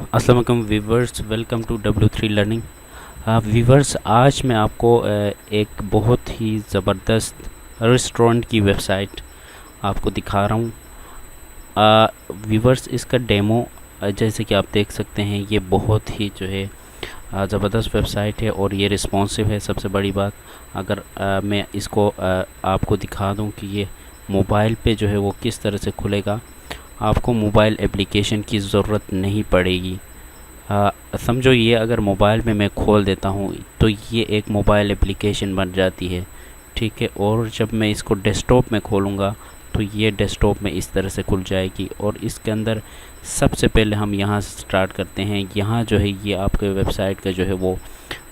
अस्सलाम वालेकुम viewers, welcome to W3 learning. Viewers, आज मैं आपको एक बहुत ही ज़बरदस्त रेस्टोरेंट की वेबसाइट आपको दिखा रहा हूँ। व्यूवर्स, इसका डेमो जैसे कि आप देख सकते हैं, ये बहुत ही जो है ज़बरदस्त वेबसाइट है और ये रिस्पॉन्सिव है। सबसे बड़ी बात, अगर मैं इसको आपको दिखा दूँ कि ये मोबाइल पे जो है वो किस तरह से खुलेगा, आपको मोबाइल एप्लीकेशन की ज़रूरत नहीं पड़ेगी। समझो, ये अगर मोबाइल में मैं खोल देता हूँ तो ये एक मोबाइल एप्लीकेशन बन जाती है, ठीक है। और जब मैं इसको डेस्कटॉप में खोलूँगा तो ये डेस्कटॉप में इस तरह से खुल जाएगी। और इसके अंदर सबसे पहले हम यहाँ से स्टार्ट करते हैं। यहाँ जो है ये आपके वेबसाइट का जो है वो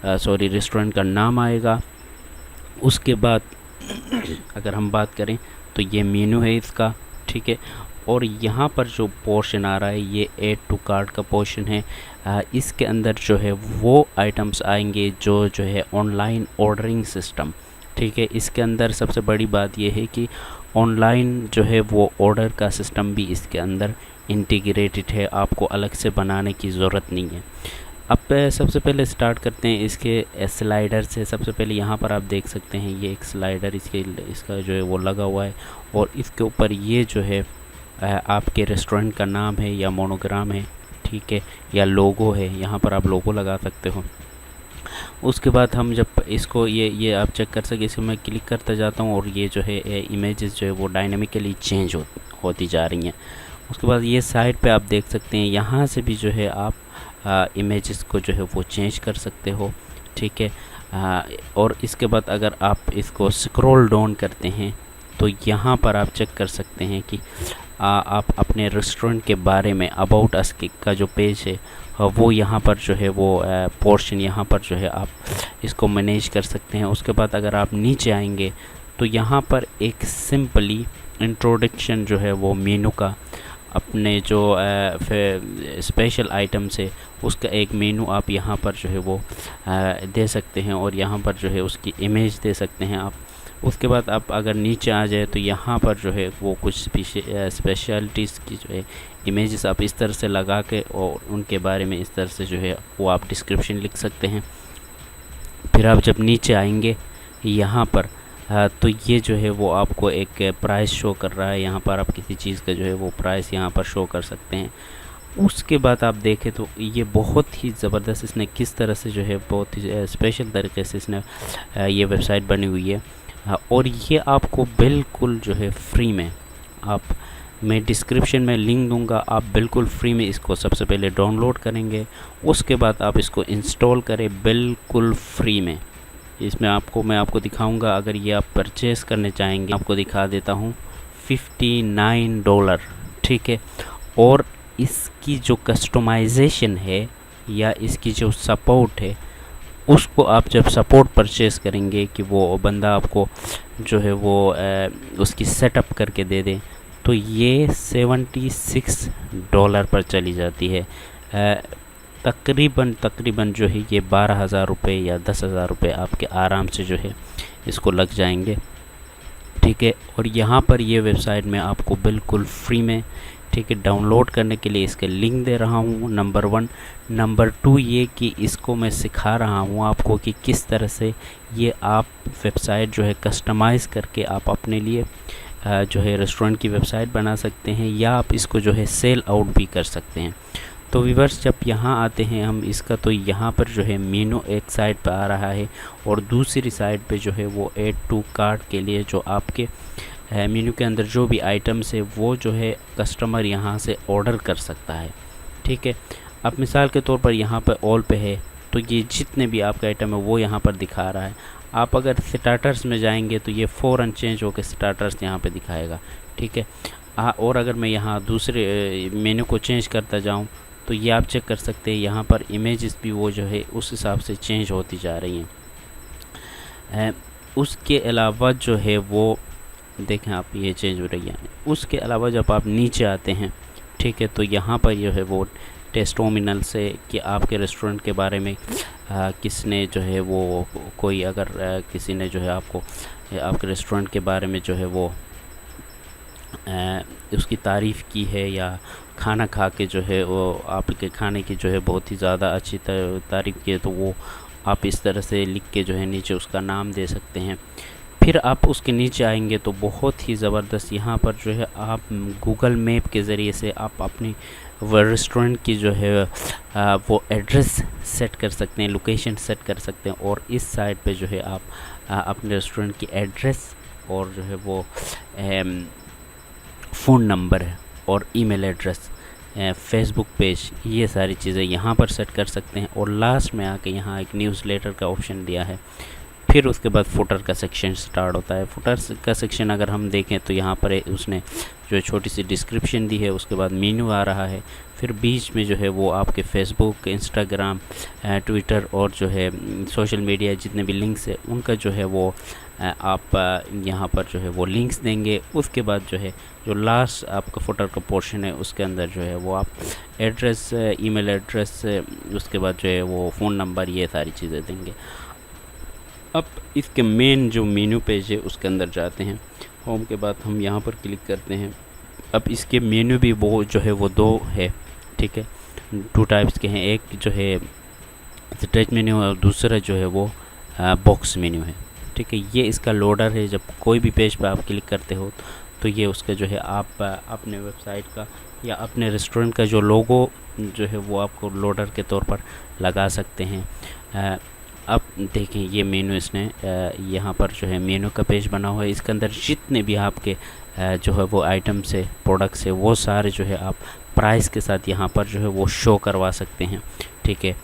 रेस्टोरेंट का नाम आएगा। उसके बाद अगर हम बात करें तो ये मेनू है इसका, ठीक है। और यहाँ पर जो पोर्शन आ रहा है ये ऐड टू कार्ट का पोर्शन है। इसके अंदर जो है वो आइटम्स आएंगे जो है ऑनलाइन ऑर्डरिंग सिस्टम, ठीक है। इसके अंदर सबसे बड़ी बात ये है कि ऑनलाइन जो है वो ऑर्डर का सिस्टम भी इसके अंदर इंटीग्रेटेड है, आपको अलग से बनाने की ज़रूरत नहीं है। अब सबसे पहले स्टार्ट करते हैं इसके स्लाइडर से। सबसे पहले यहाँ पर आप देख सकते हैं ये एक स्लाइडर इसका जो है वो लगा हुआ है और इसके ऊपर ये जो है आपके रेस्टोरेंट का नाम है या मोनोग्राम है, ठीक है, या लोगो है। यहाँ पर आप लोगो लगा सकते हो। उसके बाद हम जब इसको ये आप चेक कर सके, इसको मैं क्लिक करता जाता हूँ और ये जो है इमेजेस जो है वो डायनामिकली चेंज होती जा रही हैं। उसके बाद ये साइड पे आप देख सकते हैं, यहाँ से भी जो है आप इमेजेस को जो है वो चेंज कर सकते हो, ठीक है। और इसके बाद अगर आप इसको स्क्रॉल डाउन करते हैं तो यहाँ पर आप चेक कर सकते हैं कि आप अपने रेस्टोरेंट के बारे में अबाउट अस का जो पेज है वो यहाँ पर जो है वो पोर्शन यहाँ पर जो है आप इसको मैनेज कर सकते हैं। उसके बाद अगर आप नीचे आएंगे तो यहाँ पर एक सिंपली इंट्रोडक्शन जो है वो मेनू का, अपने जो स्पेशल आइटम्स है उसका एक मेनू आप यहाँ पर जो है वो दे सकते हैं और यहाँ पर जो है उसकी इमेज दे सकते हैं आप। उसके बाद आप अगर नीचे आ जाए तो यहाँ पर जो है वो कुछ स्पेशलिटीज़ की जो है इमेजेस आप इस तरह से लगा के और उनके बारे में इस तरह से जो है वो आप डिस्क्रिप्शन लिख सकते हैं। फिर आप जब नीचे आएंगे यहाँ पर तो ये जो है वो आपको एक प्राइस शो कर रहा है। यहाँ पर आप किसी चीज़ का जो है वो प्राइस यहाँ पर शो कर सकते हैं। उसके बाद आप देखें तो ये बहुत ही ज़बरदस्त, इसने किस तरह से जो है बहुत ही स्पेशल तरीके से इसने ये वेबसाइट बनी हुई है। और ये आपको बिल्कुल जो है फ्री में, मैं डिस्क्रिप्शन में लिंक दूंगा, आप बिल्कुल फ्री में इसको सबसे पहले डाउनलोड करेंगे। उसके बाद आप इसको इंस्टॉल करें बिल्कुल फ्री में। इसमें मैं आपको दिखाऊंगा, अगर ये आप परचेस करने चाहेंगे आपको दिखा देता हूँ, $59, ठीक है। और इसकी जो कस्टमाइजेशन है या इसकी जो सपोर्ट है, उसको आप जब सपोर्ट परचेज़ करेंगे कि वो बंदा आपको जो है वो उसकी सेटअप करके दे दे, तो ये $76 पर चली जाती है। तकरीबन जो है ये 12,000 रुपये या 10,000 रुपये आपके आराम से जो है इसको लग जाएंगे, ठीक है। और यहाँ पर ये वेबसाइट में आपको बिल्कुल फ्री में, ठीक है, डाउनलोड करने के लिए इसके लिंक दे रहा हूँ, नंबर 1। नंबर 2 ये कि इसको मैं सिखा रहा हूँ आपको कि किस तरह से ये आप वेबसाइट जो है कस्टमाइज़ करके आप अपने लिए जो है रेस्टोरेंट की वेबसाइट बना सकते हैं या आप इसको जो है सेल आउट भी कर सकते हैं। तो व्यूअर्स, जब यहाँ आते हैं हम इसका, तो यहाँ पर जो है मेनू एक साइड पर आ रहा है और दूसरी साइड पे जो है वो ऐड टू कार्ट के लिए जो आपके मेनू के अंदर जो भी आइटम्स है वो जो है कस्टमर यहाँ से ऑर्डर कर सकता है, ठीक है। अब मिसाल के तौर पर यहाँ पर ऑल पे है तो ये जितने भी आपका आइटम है वो यहाँ पर दिखा रहा है। आप अगर स्टार्टर्स में जाएंगे तो ये फ़ौरन चेंज होकर स्टार्टर्स यहाँ पे दिखाएगा, ठीक है। और अगर मैं यहाँ दूसरे मेनू को चेंज करता जाऊँ तो ये आप चेक कर सकते हैं, यहाँ पर इमेजेस भी वो जो है उस हिसाब से चेंज होती जा रही हैं। उसके अलावा जो है वो देखें आप, ये चेंज हो रही है। उसके अलावा जब आप नीचे आते हैं, ठीक है, तो यहाँ पर जो है वो टेस्टोमिनल से कि आपके रेस्टोरेंट के बारे में किसने जो है वो कोई अगर किसी ने जो है आपको आपके रेस्टोरेंट के बारे में जो है वो उसकी तारीफ़ की है या खाना खा के जो है वो आपके खाने की जो है बहुत ही ज़्यादा अच्छी तारीफ़ की है, तो वो आप इस तरह से लिख के जो है नीचे उसका नाम दे सकते हैं। फिर आप उसके नीचे आएंगे तो बहुत ही ज़बरदस्त यहाँ पर जो है आप गूगल मैप के ज़रिए से आप अपनी वो रेस्टोरेंट की जो है वो एड्रेस सेट कर सकते हैं, लोकेशन सेट कर सकते हैं। और इस साइट पे जो है आप अपने रेस्टोरेंट की एड्रेस और जो है वो फ़ोन नंबर और ईमेल एड्रेस, फेसबुक पेज, ये सारी चीज़ें यहाँ पर सेट कर सकते हैं। और लास्ट में आके यहाँ एक न्यूज़लेटर का ऑप्शन दिया है। फिर उसके बाद फुटर का सेक्शन स्टार्ट होता है। फुटर का सेक्शन अगर हम देखें तो यहाँ पर उसने जो छोटी सी डिस्क्रिप्शन दी है, उसके बाद मेन्यू आ रहा है, फिर बीच में जो है वो आपके फेसबुक, इंस्टाग्राम, ट्विटर और जो है सोशल मीडिया जितने भी लिंक्स है उनका जो है वो आप यहाँ पर जो है वो लिंक्स देंगे। उसके बाद जो है जो लास्ट आपका फुटर का पोर्शन है उसके अंदर जो है वो आप एड्रेस, ईमेल एड्रेस, उसके बाद जो है वो फ़ोन नंबर, ये सारी चीज़ें देंगे। अब इसके मेन जो मेन्यू पेज है उसके अंदर जाते हैं। होम के बाद हम यहाँ पर क्लिक करते हैं। अब इसके मेन्यू भी वो जो है वो दो है, ठीक है, 2 टाइप्स के हैं। एक जो है स्ट्रेच मेन्यू है और दूसरा जो है वो बॉक्स मेन्यू है, ठीक है। ये इसका लोडर है। जब कोई भी पेज पर आप क्लिक करते हो तो ये उसका जो है आप अपने वेबसाइट का या अपने रेस्टोरेंट का जो लोगो जो है वो आपको लोडर के तौर पर लगा सकते हैं। अब देखें ये मेनू इसने यहाँ पर जो है मेनू का पेज बना हुआ है। इसके अंदर जितने भी आपके जो है वो आइटम्स है, प्रोडक्ट्स है, वो सारे जो है आप प्राइस के साथ यहाँ पर जो है वो शो करवा सकते हैं, ठीक है।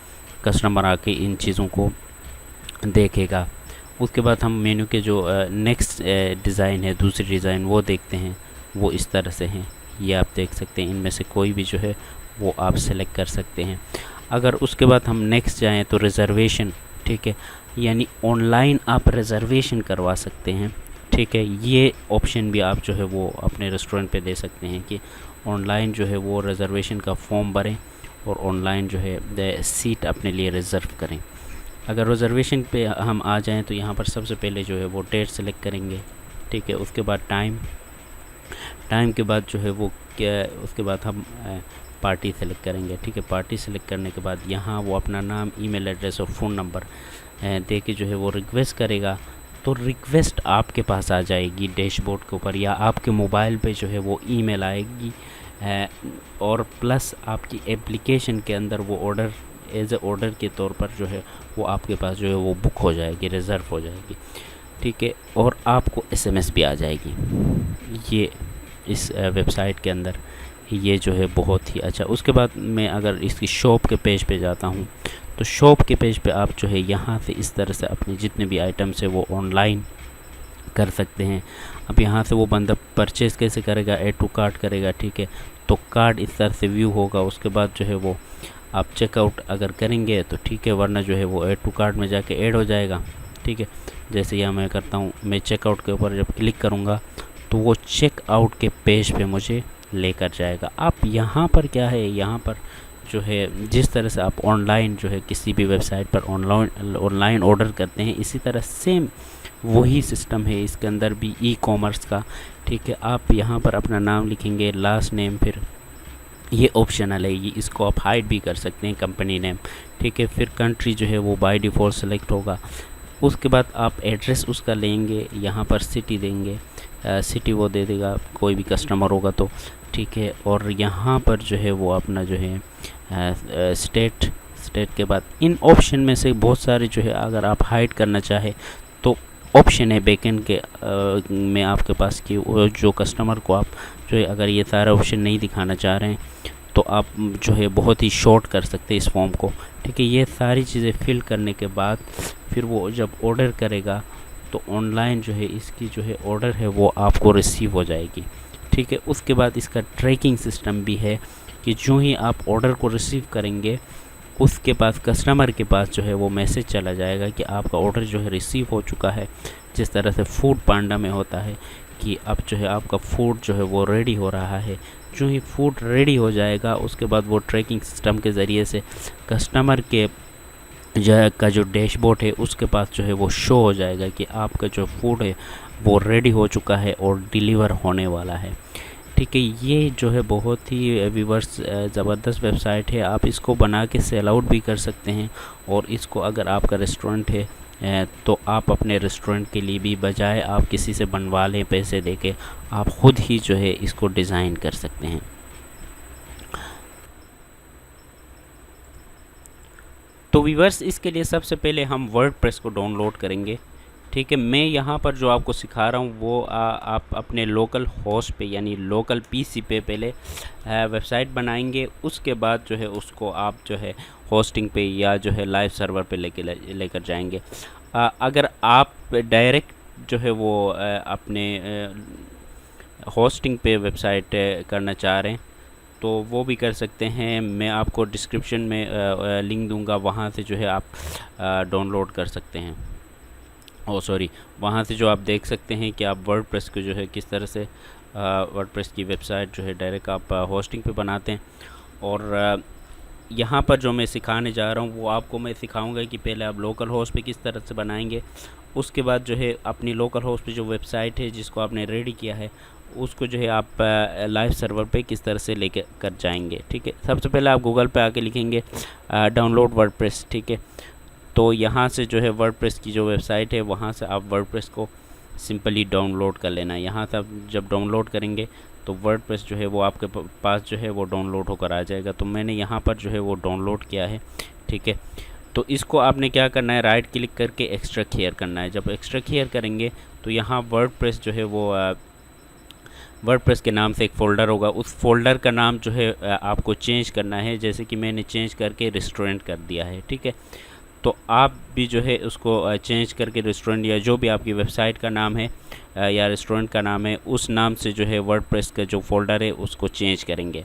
कस्टमर आके इन चीज़ों को देखेगा। उसके बाद हम मेनू के जो नेक्स्ट डिज़ाइन है, दूसरी डिज़ाइन वो देखते हैं। वो इस तरह से हैं, ये आप देख सकते हैं। इनमें से कोई भी जो है वो आप सेलेक्ट कर सकते हैं। अगर उसके बाद हम नेक्स्ट जाएँ तो रिज़र्वेशन, ठीक है, यानी ऑनलाइन आप रिज़र्वेशन करवा सकते हैं, ठीक है। ये ऑप्शन भी आप जो है वो अपने रेस्टोरेंट पे दे सकते हैं कि ऑनलाइन जो है वो रिज़र्वेशन का फॉर्म भरें और ऑनलाइन जो है सीट अपने लिए रिज़र्व करें। अगर रिज़र्वेशन पे हम आ जाएं तो यहाँ पर सबसे पहले जो है वो डेट सेलेक्ट करेंगे, ठीक है। उसके बाद टाइम के बाद जो है वो क्या, उसके बाद हम पार्टी सेलेक्ट करेंगे, ठीक है। पार्टी सेलेक्ट करने के बाद यहाँ वो अपना नाम, ईमेल एड्रेस और फ़ोन नंबर दे के जो है वो रिक्वेस्ट करेगा। तो रिक्वेस्ट आपके पास आ जाएगी डैशबोर्ड के ऊपर या आपके मोबाइल पे जो है वो ईमेल आएगी और प्लस आपकी एप्लीकेशन के अंदर वो ऑर्डर एज ए ऑर्डर के तौर पर जो है वो आपके पास जो है वो बुक हो जाएगी, रिज़र्व हो जाएगी, ठीक है। और आपको एसएमएस भी आ जाएगी। ये इस वेबसाइट के अंदर ये जो है बहुत ही अच्छा। उसके बाद मैं अगर इसकी शॉप के पेज पे जाता हूँ तो शॉप के पेज पे आप जो है यहाँ से इस तरह से अपने जितने भी आइटम्स है वो ऑनलाइन कर सकते हैं। अब यहाँ से वो बंदा परचेज़ कैसे करेगा, ऐड टू कार्ट करेगा, ठीक है। तो कार्ड इस तरह से व्यू होगा। उसके बाद जो है वो आप चेकआउट अगर करेंगे तो ठीक है, वरना जो है वो ऐड टू कार्ट में जाके ऐड हो जाएगा, ठीक है। जैसे यहाँ मैं करता हूँ, मैं चेकआउट के ऊपर जब क्लिक करूँगा तो वो चेकआउट के पेज पे मुझे लेकर जाएगा। आप यहाँ पर क्या है, यहाँ पर जो है जिस तरह से आप ऑनलाइन जो है किसी भी वेबसाइट पर ऑनलाइन ऑर्डर करते हैं, इसी तरह सेम वही सिस्टम है इसके अंदर भी ई कॉमर्स का, ठीक है। आप यहाँ पर अपना नाम लिखेंगे, लास्ट नेम, फिर ये ऑप्शनल है, ये इसको आप हाइड भी कर सकते हैं, कंपनी नेम, ठीक है। फिर कंट्री जो है वो बाय डिफ़ॉल्ट सेलेक्ट होगा। उसके बाद आप एड्रेस उसका लेंगे, यहाँ पर सिटी देंगे, सिटी वो दे देगा कोई भी कस्टमर होगा तो, ठीक है। और यहाँ पर जो है वो अपना जो है स्टेट के बाद इन ऑप्शन में से बहुत सारे जो है अगर आप हाइड करना चाहे तो ऑप्शन है बैकएंड के में आपके पास कि जो कस्टमर को आप जो है अगर ये सारा ऑप्शन नहीं दिखाना चाह रहे हैं तो आप जो है बहुत ही शॉर्ट कर सकते हैं इस फॉर्म को, ठीक है। ये सारी चीज़ें फिल करने के बाद फिर वो जब ऑर्डर करेगा तो ऑनलाइन जो है इसकी जो है ऑर्डर है वो आपको रिसीव हो जाएगी, ठीक है। उसके बाद इसका ट्रैकिंग सिस्टम भी है कि जो ही आप ऑर्डर को रिसीव करेंगे उसके पास कस्टमर के पास जो है वो मैसेज चला जाएगा कि आपका ऑर्डर जो है रिसीव हो चुका है। जिस तरह से फूड पांडा में होता है कि अब जो है आपका फूड जो है वो रेडी हो रहा है। जो ही फूड रेडी हो जाएगा उसके बाद वो ट्रैकिंग सिस्टम के ज़रिए से कस्टमर के जो डैशबोर्ड है उसके पास जो है वो शो हो जाएगा कि आपका जो फूड है वो रेडी हो चुका है और डिलीवर होने वाला है। ठीक है। ये जो है बहुत ही व्यूवर्स ज़बरदस्त वेबसाइट है। आप इसको बना के सेल आउट भी कर सकते हैं, और इसको अगर आपका रेस्टोरेंट है तो आप अपने रेस्टोरेंट के लिए भी बजाय आप किसी से बनवा लें पैसे देके, आप ख़ुद ही जो है इसको डिज़ाइन कर सकते हैं। तो व्यूवर्स इसके लिए सबसे पहले हम वर्डप्रेस को डाउनलोड करेंगे। ठीक है, मैं यहाँ पर जो आपको सिखा रहा हूँ वो आप अपने लोकल होस्ट पे यानी लोकल पीसी पे पहले वेबसाइट बनाएंगे। उसके बाद जो है उसको आप जो है होस्टिंग पे या जो है लाइव सर्वर पे लेकर जाएंगे। अगर आप डायरेक्ट जो है वो अपने होस्टिंग पे वेबसाइट करना चाह रहे हैं तो वो भी कर सकते हैं। मैं आपको डिस्क्रिप्शन में लिंक दूंगा, वहाँ से जो है आप डाउनलोड कर सकते हैं। सॉरी, वहाँ से जो आप देख सकते हैं कि आप वर्डप्रेस को जो है किस तरह से वर्डप्रेस की वेबसाइट जो है डायरेक्ट आप होस्टिंग पे बनाते हैं। और यहाँ पर जो मैं सिखाने जा रहा हूँ वो आपको मैं सिखाऊंगा कि पहले आप लोकल होस्ट पे किस तरह से बनाएंगे। उसके बाद जो है अपनी लोकल होस्ट पे जो वेबसाइट है जिसको आपने रेडी किया है उसको जो है आप लाइव सर्वर पे किस तरह से लेकर कर जाएंगे। ठीक है, सबसे पहले आप गूगल पे आके लिखेंगे डाउनलोड वर्डप्रेस। ठीक है, तो यहाँ से जो है वर्डप्रेस की जो वेबसाइट है वहाँ से आप वर्डप्रेस को सिंपली डाउनलोड कर लेना है। यहाँ से आप जब डाउनलोड करेंगे तो वर्डप्रेस जो है वो आपके पास जो है वो डाउनलोड होकर आ जाएगा। तो मैंने यहाँ पर जो है वो डाउनलोड किया है। ठीक है, तो इसको आपने क्या करना है, राइट क्लिक करके एक्सट्रैक्ट हियर करना है। जब एक्सट्रैक्ट हियर करेंगे तो यहाँ वर्डप्रेस जो है वो वर्डप्रेस के नाम से एक फ़ोल्डर होगा, उस फोल्डर का नाम जो है आपको चेंज करना है। जैसे कि मैंने चेंज करके रेस्टोरेंट कर दिया है। ठीक है, तो आप भी जो है उसको चेंज करके रेस्टोरेंट या जो भी आपकी वेबसाइट का नाम है या रेस्टोरेंट का नाम है उस नाम से जो है वर्डप्रेस का जो फ़ोल्डर है उसको चेंज करेंगे।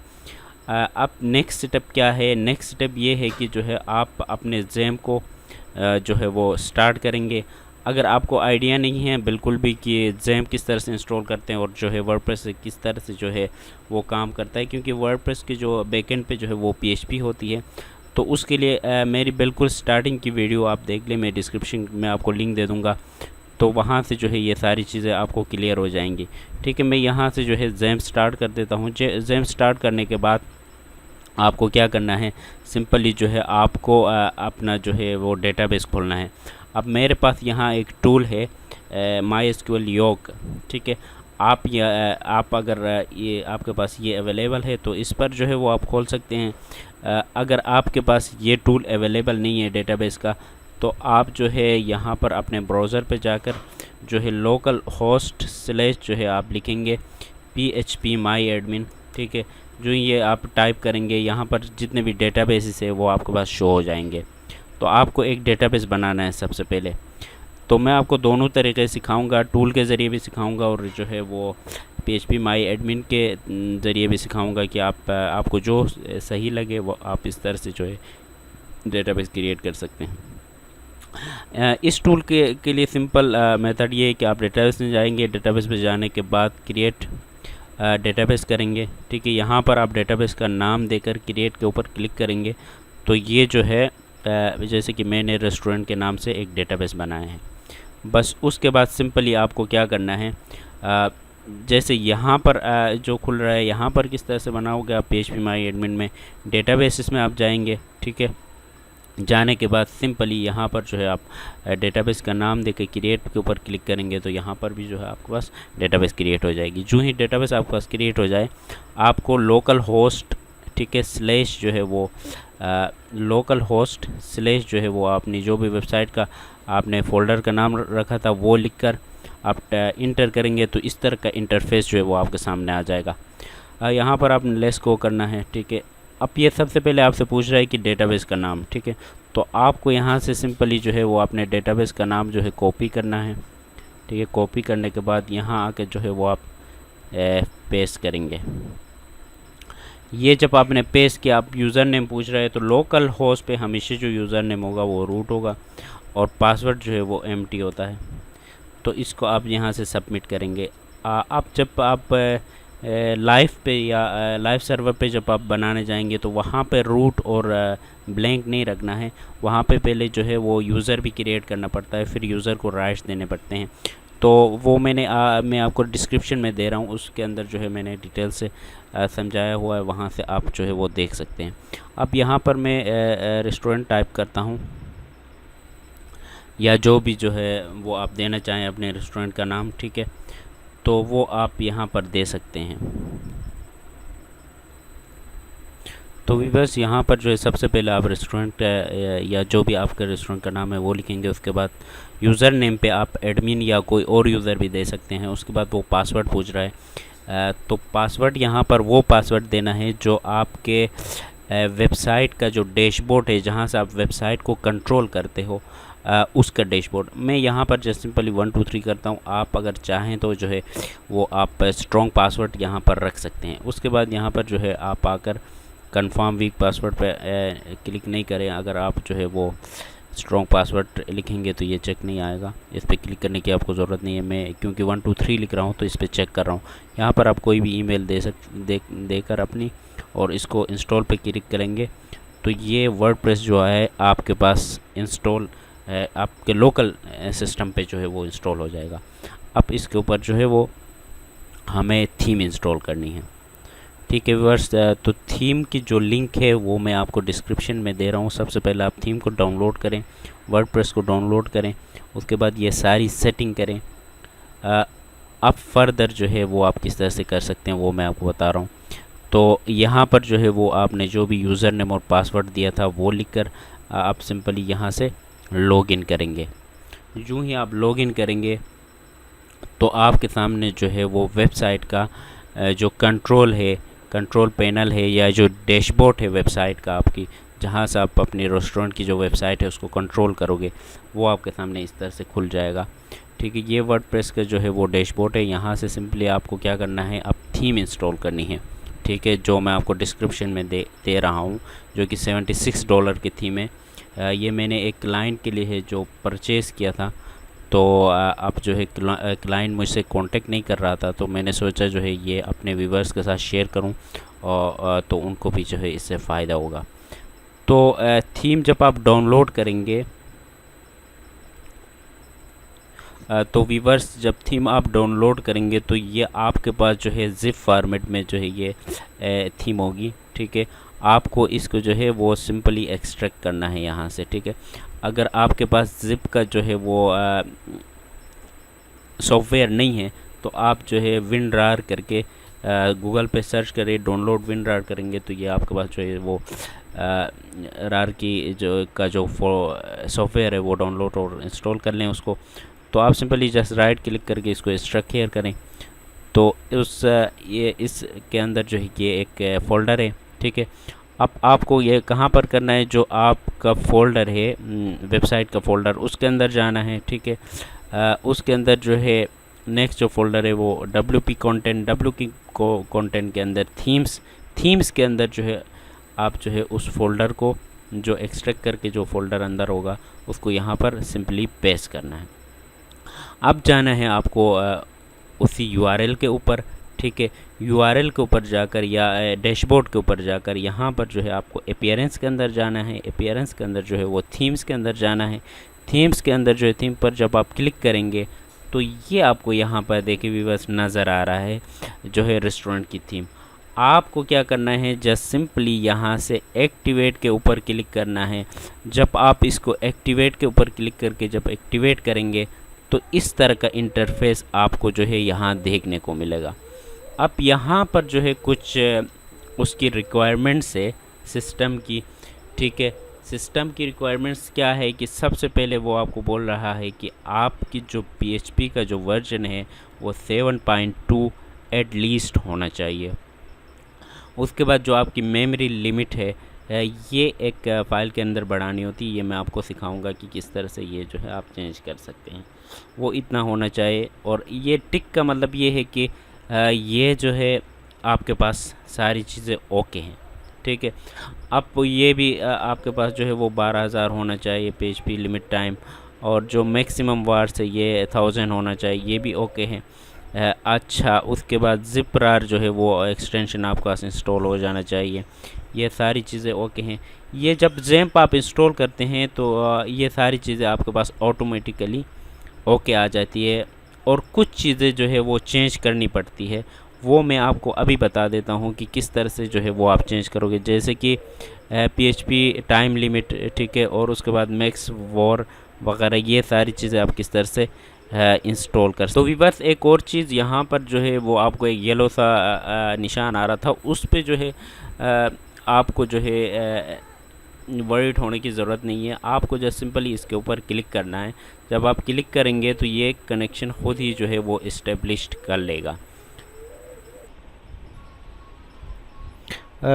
अब नेक्स्ट स्टेप क्या है, नेक्स्ट स्टेप ये है कि जो है आप अपने ज़ेम को जो है वो स्टार्ट करेंगे। अगर आपको आइडिया नहीं है बिल्कुल भी कि ज़ेम किस तरह से इंस्टॉल करते हैं और जो है वर्डप्रेस किस तरह से जो है वो काम करता है, क्योंकि वर्डप्रेस की जो बैकएंड पे जो है वो PHP होती है, तो उसके लिए मेरी बिल्कुल स्टार्टिंग की वीडियो आप देख लें, मैं डिस्क्रिप्शन में आपको लिंक दे दूँगा, तो वहाँ से जो है ये सारी चीज़ें आपको क्लियर हो जाएंगी। ठीक है, मैं यहाँ से जो है ज़ेम स्टार्ट कर देता हूँ। ज़ेम स्टार्ट करने के बाद आपको क्या करना है, सिंपली जो है आपको अपना जो है वो डेटाबेस खोलना है। अब मेरे पास यहाँ एक टूल है MySQL योग। ठीक है, आप अगर ये आपके पास ये अवेलेबल है तो इस पर जो है वो आप खोल सकते हैं। अगर आपके पास ये टूल अवेलेबल नहीं है डेटाबेस का तो आप जो है यहाँ पर अपने ब्राउज़र पे जाकर जो है लोकल होस्ट स्लैश जो है आप लिखेंगे PHP my admin। ठीक है, जो ये आप टाइप करेंगे यहाँ पर जितने भी डेटाबेसेस है वो आपके पास शो हो जाएंगे। तो आपको एक डेटाबेस बनाना है सबसे पहले। तो मैं आपको दोनों तरीके सिखाऊंगा, टूल के ज़रिए भी सिखाऊंगा और जो है वो PHP my admin के ज़रिए भी सिखाऊंगा कि आपको जो सही लगे वो आप इस तरह से जो है डेटाबेस क्रिएट कर सकते हैं। इस टूल के लिए सिंपल मेथड ये है कि आप डेटाबेस में जाएंगे, डेटाबेस पे जाने के बाद क्रिएट डेटाबेस करेंगे। ठीक है, यहाँ पर आप डेटाबेस का नाम देकर क्रिएट के ऊपर क्लिक करेंगे तो ये जो है जैसे कि मैंने रेस्टोरेंट के नाम से एक डेटाबेस बनाया है। बस उसके बाद सिंपली आपको क्या करना है, जैसे यहाँ पर जो खुल रहा है यहाँ पर किस तरह से बनाओगे आप PHP my admin में डेटाबेसेस में आप जाएंगे। ठीक है, जाने के बाद सिंपली यहाँ पर जो है आप डेटाबेस का नाम देके क्रिएट के ऊपर क्लिक करेंगे तो यहाँ पर भी जो है आपके पास डेटाबेस क्रिएट हो जाएगी। जो ही डेटाबेस आपके पास क्रिएट हो जाए आपको लोकल होस्ट, ठीक है, स्लैश जो है वो लोकल होस्ट स्लैश जो है वो अपनी जो भी वेबसाइट का आपने फ़ोल्डर का नाम रखा था वो लिखकर आप इंटर करेंगे तो इस तरह का इंटरफेस जो है वो आपके सामने आ जाएगा। यहाँ पर आपने लेस को करना है। ठीक है, अब ये सबसे पहले आपसे पूछ रहा है कि डेटाबेस का नाम। ठीक है, तो आपको यहाँ से सिंपली जो है वो अपने डेटाबेस का नाम जो है कॉपी करना है। ठीक है, कॉपी करने के बाद यहाँ आके जो है वो आप पेस्ट करेंगे। ये जब आपने पेस्ट किया, आप यूज़र नेम पूछ रहे हैं तो लोकल होस्ट पे हमेशा जो यूज़र नेम होगा वो रूट होगा और पासवर्ड जो है वो एम्प्टी होता है। तो इसको आप यहाँ से सबमिट करेंगे। अब जब आप लाइव पे या लाइव सर्वर पे जब आप बनाने जाएंगे तो वहाँ पे रूट और ब्लैंक नहीं रखना है, वहाँ पे पहले जो है वो यूज़र भी क्रिएट करना पड़ता है, फिर यूज़र को राइट्स देने पड़ते हैं। तो वो मैं आपको डिस्क्रिप्शन में दे रहा हूँ, उसके अंदर जो है मैंने डिटेल से समझाया हुआ है, वहाँ से आप जो है वो देख सकते हैं। अब यहाँ पर मैं रेस्टोरेंट टाइप करता हूँ, या जो भी जो है वो आप देना चाहें अपने रेस्टोरेंट का नाम, ठीक है, तो वो आप यहाँ पर दे सकते हैं। तो व्यूअर्स यहाँ पर जो है सबसे पहले आप रेस्टोरेंट या जो भी आपका रेस्टोरेंट का नाम है वो लिखेंगे। उसके बाद यूज़र नेम पे आप एडमिन या कोई और यूज़र भी दे सकते हैं। उसके बाद वो पासवर्ड पूछ रहा है, तो पासवर्ड यहाँ पर वो पासवर्ड देना है जो आपके वेबसाइट का जो डैशबोर्ड है, जहाँ से आप वेबसाइट को कंट्रोल करते हो, उसका डैशबोर्ड। मैं यहाँ पर जस्ट सिंपली 1 2 3 करता हूँ। आप अगर चाहें तो जो है वो आप स्ट्रॉन्ग पासवर्ड यहाँ पर रख सकते हैं। उसके बाद यहाँ पर जो है आप आकर कंफर्म वीक पासवर्ड पे क्लिक नहीं करें। अगर आप जो है वो स्ट्रॉन्ग पासवर्ड लिखेंगे तो ये चेक नहीं आएगा, इस पर क्लिक करने की आपको ज़रूरत नहीं है। मैं क्योंकि 1 2 3 लिख रहा हूँ तो इस पर चेक कर रहा हूँ। यहाँ पर आप कोई भी ईमेल देकर अपनी और इसको इंस्टॉल पे क्लिक करेंगे तो ये वर्डप्रेस जो है आपके पास इंस्टॉल आपके लोकल सिस्टम पे जो है वो इंस्टॉल हो जाएगा। अब इसके ऊपर जो है वो हमें थीम इंस्टॉल करनी है, ठीक है व्यूअर्स। तो थीम की जो लिंक है वो मैं आपको डिस्क्रिप्शन में दे रहा हूँ। सबसे पहले आप थीम को डाउनलोड करें, वर्डप्रेस को डाउनलोड करें, उसके बाद ये सारी सेटिंग करें। अब फर्दर जो है वो आप किस तरह से कर सकते हैं वो मैं आपको बता रहा हूँ। तो यहाँ पर जो है वो आपने जो भी यूज़र नेम और पासवर्ड दिया था वो लिखकर आप सिंपली यहाँ से लॉगिन करेंगे। यूँ ही आप लॉगिन करेंगे तो आपके सामने जो है वो वेबसाइट का जो कंट्रोल पैनल है या जो डैशबोर्ड है वेबसाइट का आपकी, जहाँ से आप अपने रेस्टोरेंट की जो वेबसाइट है उसको कंट्रोल करोगे, वो आपके सामने इस तरह से खुल जाएगा, ठीक है। ये वर्डप्रेस का जो है वो डैशबोर्ड है। यहाँ से सिंपली आपको क्या करना है, अब थीम इंस्टॉल करनी है, ठीक है, जो मैं आपको डिस्क्रिप्शन में दे रहा हूँ, जो कि $76 की थीम है। ये मैंने एक क्लाइंट के लिए है जो परचेज़ किया था। तो अब जो है क्लाइंट मुझसे कांटेक्ट नहीं कर रहा था, तो मैंने सोचा जो है ये अपने व्यूवर्स के साथ शेयर करूं और तो उनको भी जो है इससे फ़ायदा होगा। तो थीम जब आप डाउनलोड करेंगे तो व्यूवर्स जब थीम आप डाउनलोड करेंगे तो ये आपके पास जो है ज़िप फॉर्मेट में जो है ये थीम होगी, ठीक है। आपको इसको जो है वो सिंपली एक्सट्रैक्ट करना है यहाँ से, ठीक है। अगर आपके पास ज़िप का जो है वो सॉफ्टवेयर नहीं है तो आप जो है WinRAR करके गूगल पे सर्च करें, डाउनलोड WinRAR करेंगे तो ये आपके पास जो है वो रार की जो सॉफ्टवेयर है वो डाउनलोड और इंस्टॉल कर लें उसको। तो आप सिंपली जस्ट राइट क्लिक करके इसको एक्सट्रैक्ट हियर करें तो ये इसके अंदर जो है ये एक फ़ोल्डर है, ठीक है। अब आपको ये कहाँ पर करना है, जो आपका फ़ोल्डर है वेबसाइट का फ़ोल्डर, उसके अंदर जाना है, ठीक है। उसके अंदर जो है नेक्स्ट जो फ़ोल्डर है वो WP कंटेंट के अंदर थीम्स के अंदर जो है आप जो है उस फ़ोल्डर को जो एक्सट्रैक्ट करके जो फ़ोल्डर अंदर होगा उसको यहाँ पर सिंपली पेस्ट करना है। अब जाना है आपको उसी URL के ऊपर, ठीक है। URL के ऊपर जाकर या डैशबोर्ड के ऊपर जाकर यहाँ पर जो है आपको अपीयरेंस के अंदर जाना है। अपीयरेंस के अंदर जो है वो थीम्स के अंदर जाना है। थीम्स के अंदर जो है थीम पर जब आप क्लिक करेंगे तो ये आपको यहाँ पर देखिए व्यूअर्स नज़र आ रहा है जो है रेस्टोरेंट की थीम। आपको क्या करना है, जस्ट सिंपली यहाँ से एक्टिवेट के ऊपर क्लिक करना है। जब आप इसको एक्टिवेट के ऊपर क्लिक करके जब एक्टिवेट करेंगे तो इस तरह का इंटरफेस आपको जो है यहाँ देखने को मिलेगा। अब यहाँ पर जो है कुछ उसकी रिक्वायरमेंट्स है सिस्टम की, ठीक है। सिस्टम की रिक्वायरमेंट्स क्या है कि सबसे पहले वो आपको बोल रहा है कि आपकी जो PHP का जो वर्जन है वो 7.2 एट लीस्ट होना चाहिए। उसके बाद जो आपकी मेमोरी लिमिट है ये एक फ़ाइल के अंदर बढ़ानी होती है। ये मैं आपको सिखाऊंगा कि किस तरह से ये जो है आप चेंज कर सकते हैं। वो इतना होना चाहिए। और ये टिक का मतलब ये है कि ये जो है आपके पास सारी चीज़ें ओके हैं, ठीक है। अब ये भी आपके पास जो है वो 12,000 होना चाहिए PHP लिमिट टाइम, और जो मैक्सिमम वार्ड्स है ये 1000 होना चाहिए, ये भी ओके हैं। अच्छा, उसके बाद ZipRAR जो है वो एक्सटेंशन आपके पास इंस्टॉल हो जाना चाहिए। ये सारी चीज़ें ओके हैं। ये जब XAMPP आप इंस्टॉल करते हैं तो ये सारी चीज़ें आपके पास ऑटोमेटिकली ओके आ जाती है। और कुछ चीज़ें जो है वो चेंज करनी पड़ती है। वो मैं आपको अभी बता देता हूँ कि किस तरह से जो है वो आप चेंज करोगे, जैसे कि PHP टाइम लिमिट, ठीक है, और उसके बाद मैक्स वॉर वगैरह, ये सारी चीज़ें आप किस तरह से इंस्टॉल कर। तो वीवर्स एक और चीज़ यहाँ पर जो है वो आपको एक येलो सा निशान आ रहा था, उस पे जो है आपको जो है वरीड होने की ज़रूरत नहीं है। आपको जस्ट सिंपली इसके ऊपर क्लिक करना है। जब आप क्लिक करेंगे तो ये कनेक्शन खुद ही जो है वो इस्टेब्लिश्ड कर लेगा।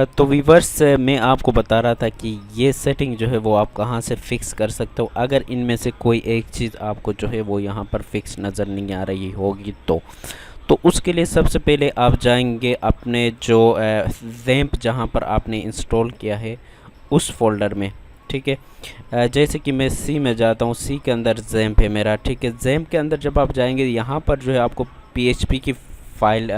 तो वीवर्स मैं आपको बता रहा था कि ये सेटिंग जो है वो आप कहाँ से फ़िक्स कर सकते हो। अगर इनमें से कोई एक चीज़ आपको जो है वो यहाँ पर फ़िक्स नज़र नहीं आ रही होगी तो उसके लिए सबसे पहले आप जाएंगे अपने जो ज़ैम्प जहाँ पर आपने इंस्टॉल किया है उस फोल्डर में, ठीक है। जैसे कि मैं सी में जाता हूँ, सी के अंदर ज़ैम्प है मेरा, ठीक है। ज़ैम्प के अंदर जब आप जाएंगे यहाँ पर जो है आपको PHP की फाइल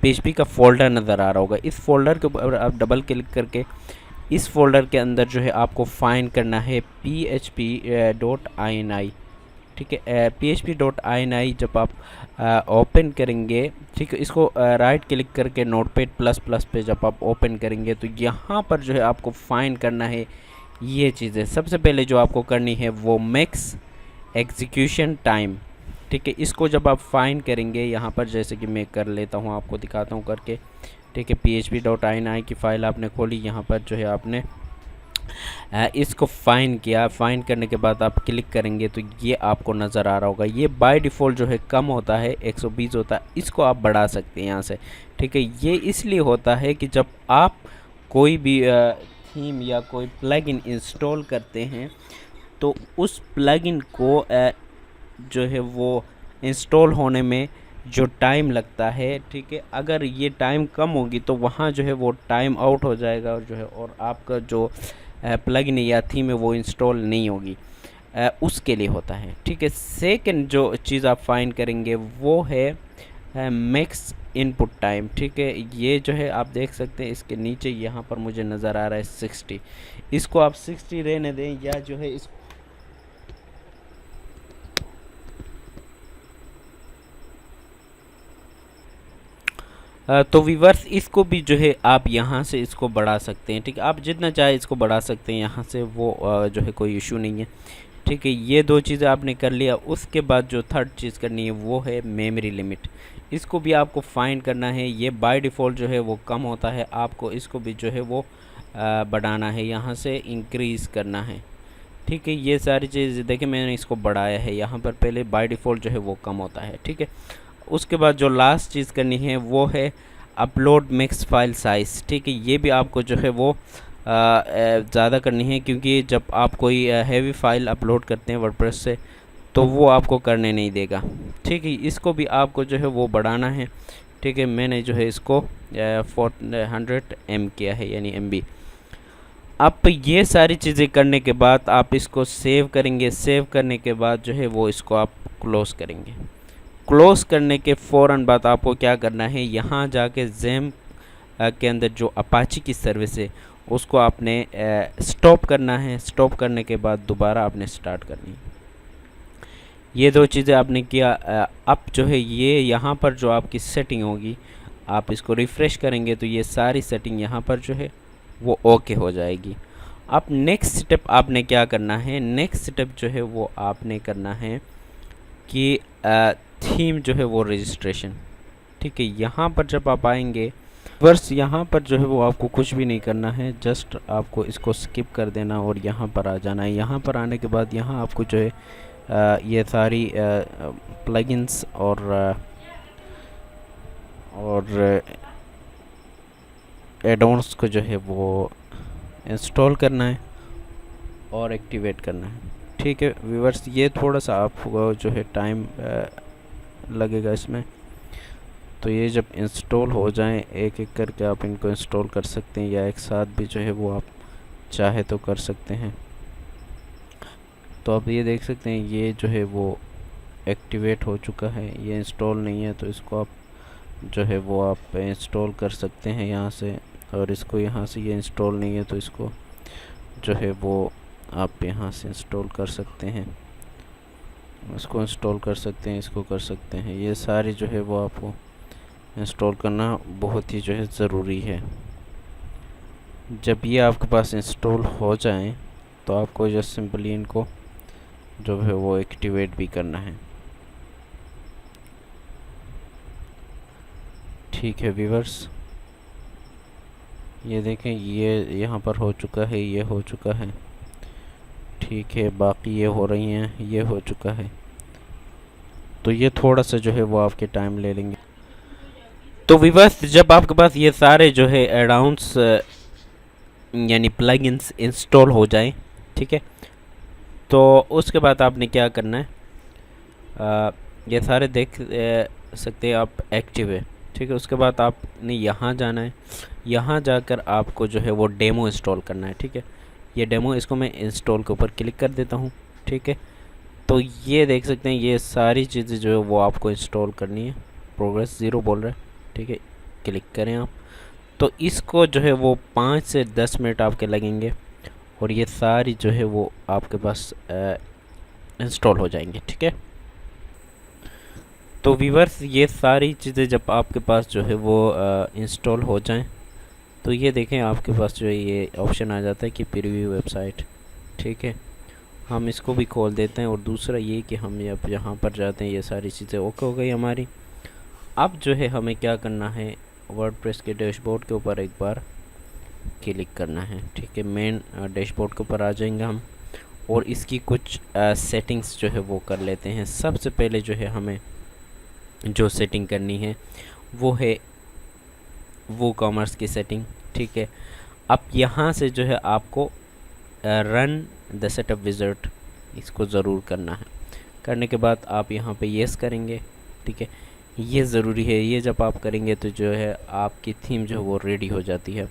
PHP का फ़ोल्डर नज़र आ रहा होगा। इस फोल्डर के ऊपर आप डबल क्लिक करके इस फोल्डर के अंदर जो है आपको फाइंड करना है php.ini, ठीक है। php.ini जब आप ओपन करेंगे, ठीक है, इसको राइट क्लिक करके नोटपैड प्लस प्लस पे जब आप ओपन करेंगे तो यहाँ पर जो है आपको फाइंड करना है ये चीज़ें। सबसे पहले जो आपको करनी है वो मैक्स एग्जीक्यूशन टाइम, ठीक है। इसको जब आप फाइंड करेंगे यहाँ पर, जैसे कि मैं कर लेता हूँ, आपको दिखाता हूँ करके, ठीक है। php.ini की फ़ाइल आपने खोली, यहाँ पर जो है आपने इसको फाइंड किया। फाइंड करने के बाद आप क्लिक करेंगे तो ये आपको नज़र आ रहा होगा। ये बाय डिफ़ॉल्ट जो है कम होता है, 120 होता है, इसको आप बढ़ा सकते हैं यहाँ से, ठीक है। ये इसलिए होता है कि जब आप कोई भी थीम या कोई प्लगइन इंस्टॉल करते हैं तो उस प्लगइन को जो है वो इंस्टॉल होने में जो टाइम लगता है, ठीक है, अगर ये टाइम कम होगी तो वहाँ जो है वो टाइम आउट हो जाएगा और जो है और आपका जो प्लगइन या थीम है वो इंस्टॉल नहीं होगी। उसके लिए होता है, ठीक है। सेकंड जो चीज़ आप फाइंड करेंगे वो है मैक्स इनपुट टाइम, ठीक है। ये जो है आप देख सकते हैं इसके नीचे यहाँ पर मुझे नज़र आ रहा है 60। इसको आप 60 रहने दें या जो है इस तो वीवर्स इसको भी जो है आप यहाँ से इसको बढ़ा सकते हैं, ठीक है। आप जितना चाहे इसको बढ़ा सकते हैं यहाँ से, वो जो है कोई इशू नहीं है, ठीक है। ये दो चीज़ें आपने कर लिया। उसके बाद जो थर्ड चीज़ करनी है वो है मेमोरी लिमिट। इसको भी आपको फाइंड करना है। ये बाय डिफ़ॉल्ट जो है वो कम होता है, आपको इसको भी जो है वो बढ़ाना है, यहाँ से इंक्रीज़ करना है, ठीक है। ये सारी चीज़ देखिए मैंने इसको बढ़ाया है यहाँ पर, पहले बाय डिफ़ॉल्ट जो है वो कम होता है, ठीक है। उसके बाद जो लास्ट चीज़ करनी है वो है अपलोड मैक्स फाइल साइज़, ठीक है। ये भी आपको जो है वो ज़्यादा करनी है, क्योंकि जब आप कोई हैवी फाइल अपलोड करते हैं वर्डप्रेस से तो वो आपको करने नहीं देगा, ठीक है। इसको भी आपको जो है वो बढ़ाना है, ठीक है। मैंने जो है इसको 400 M किया है, यानी MB। अब ये सारी चीज़ें करने के बाद आप इसको सेव करेंगे। सेव करने के बाद जो है वो इसको आप क्लोज़ करेंगे। क्लोज़ करने के फ़ौरन बाद आपको क्या करना है, यहाँ जाके ज़ैम्प के अंदर जो अपाची की सर्विस है उसको आपने स्टॉप करना है। स्टॉप करने के बाद दोबारा आपने स्टार्ट करनी है। ये दो चीज़ें आपने किया। अब जो है ये यहाँ पर जो आपकी सेटिंग होगी, आप इसको रिफ़्रेश करेंगे तो ये सारी सेटिंग यहाँ पर जो है वो ओके हो जाएगी। अब नेक्स्ट स्टेप आपने क्या करना है, नेक्स्ट स्टेप जो है वो आपने करना है कि थीम जो है वो रजिस्ट्रेशन, ठीक है। यहाँ पर जब आप आएंगे बस यहाँ पर जो है वो आपको कुछ भी नहीं करना है, जस्ट आपको इसको स्किप कर देना और यहाँ पर आ जाना है। यहाँ पर आने के बाद यहाँ आपको जो है ये सारी प्लगइन्स और एडॉन्स को जो है वो इंस्टॉल करना है और एक्टिवेट करना है, ठीक है। व्यूअर्स ये थोड़ा सा आपको जो है टाइम लगेगा इसमें, तो ये जब इंस्टॉल हो जाएं एक एक करके आप इनको इंस्टॉल कर सकते हैं या एक साथ भी जो है वो आप चाहे तो कर सकते हैं। तो आप ये देख सकते हैं ये जो है वो एक्टिवेट हो चुका है। ये इंस्टॉल नहीं है तो इसको आप जो है वो आप इंस्टॉल कर सकते हैं यहाँ से, और इसको यहाँ से ये इंस्टॉल नहीं है तो इसको जो है वो आप यहाँ से इंस्टॉल कर सकते हैं। इसको इंस्टॉल कर सकते हैं, इसको कर सकते हैं। ये सारी जो है वो आपको इंस्टॉल करना बहुत ही जो है ज़रूरी है। जब ये आपके पास इंस्टॉल हो जाएं तो आपको जस्ट सिंपली इनको जो है वो एक्टिवेट भी करना है। ठीक है व्यूअर्स, ये देखें ये यहाँ पर हो चुका है, ये हो चुका है। ठीक है, बाकी ये हो रही हैं, ये हो चुका है। तो ये थोड़ा सा जो है वो आपके टाइम ले लेंगे। तो व्यूअर्स, जब आपके पास ये सारे जो है एडाउंस यानी प्लगइन्स इंस्टॉल हो जाएं, ठीक है, तो उसके बाद आपने क्या करना है, ये सारे देख सकते हैं आप एक्टिव है। ठीक है, उसके बाद आपने यहाँ जाना है, यहाँ जाकर आपको जो है वो डेमो इंस्टॉल करना है। ठीक है, ये डेमो, इसको मैं इंस्टॉल के ऊपर क्लिक कर देता हूँ। ठीक है, तो ये देख सकते हैं ये सारी चीज़ें जो है वो आपको इंस्टॉल करनी है। प्रोग्रेस 0 बोल रहा है। ठीक है, क्लिक करें आप, तो इसको जो है वो 5 से 10 मिनट आपके लगेंगे और ये सारी जो है वो आपके पास इंस्टॉल हो जाएंगे। ठीक है, तो व्यूअर्स, ये सारी चीज़ें जब आपके पास जो है वो इंस्टॉल हो जाएं तो ये देखें आपके पास जो है ये ऑप्शन आ जाता है कि प्रीव्यू वेबसाइट। ठीक है, हम इसको भी खोल देते हैं। और दूसरा ये कि हम अब यहाँ पर जाते हैं, ये सारी चीज़ें ओके हो गई हमारी। अब जो है हमें क्या करना है, वर्डप्रेस के डैशबोर्ड के ऊपर एक बार क्लिक करना है। ठीक है, मेन डैशबोर्ड के ऊपर आ जाएंगे हम और इसकी कुछ सेटिंग्स जो है वो कर लेते हैं। सबसे पहले जो है हमें जो सेटिंग करनी है वो है वो कॉमर्स की सेटिंग। ठीक है, अब यहाँ से जो है आपको रन द सेटअप विज़ार्ड इसको ज़रूर करना है। करने के बाद आप यहाँ पे येस करेंगे। ठीक है, ये ज़रूरी है, ये जब आप करेंगे तो जो है आपकी थीम जो है वो रेडी हो जाती है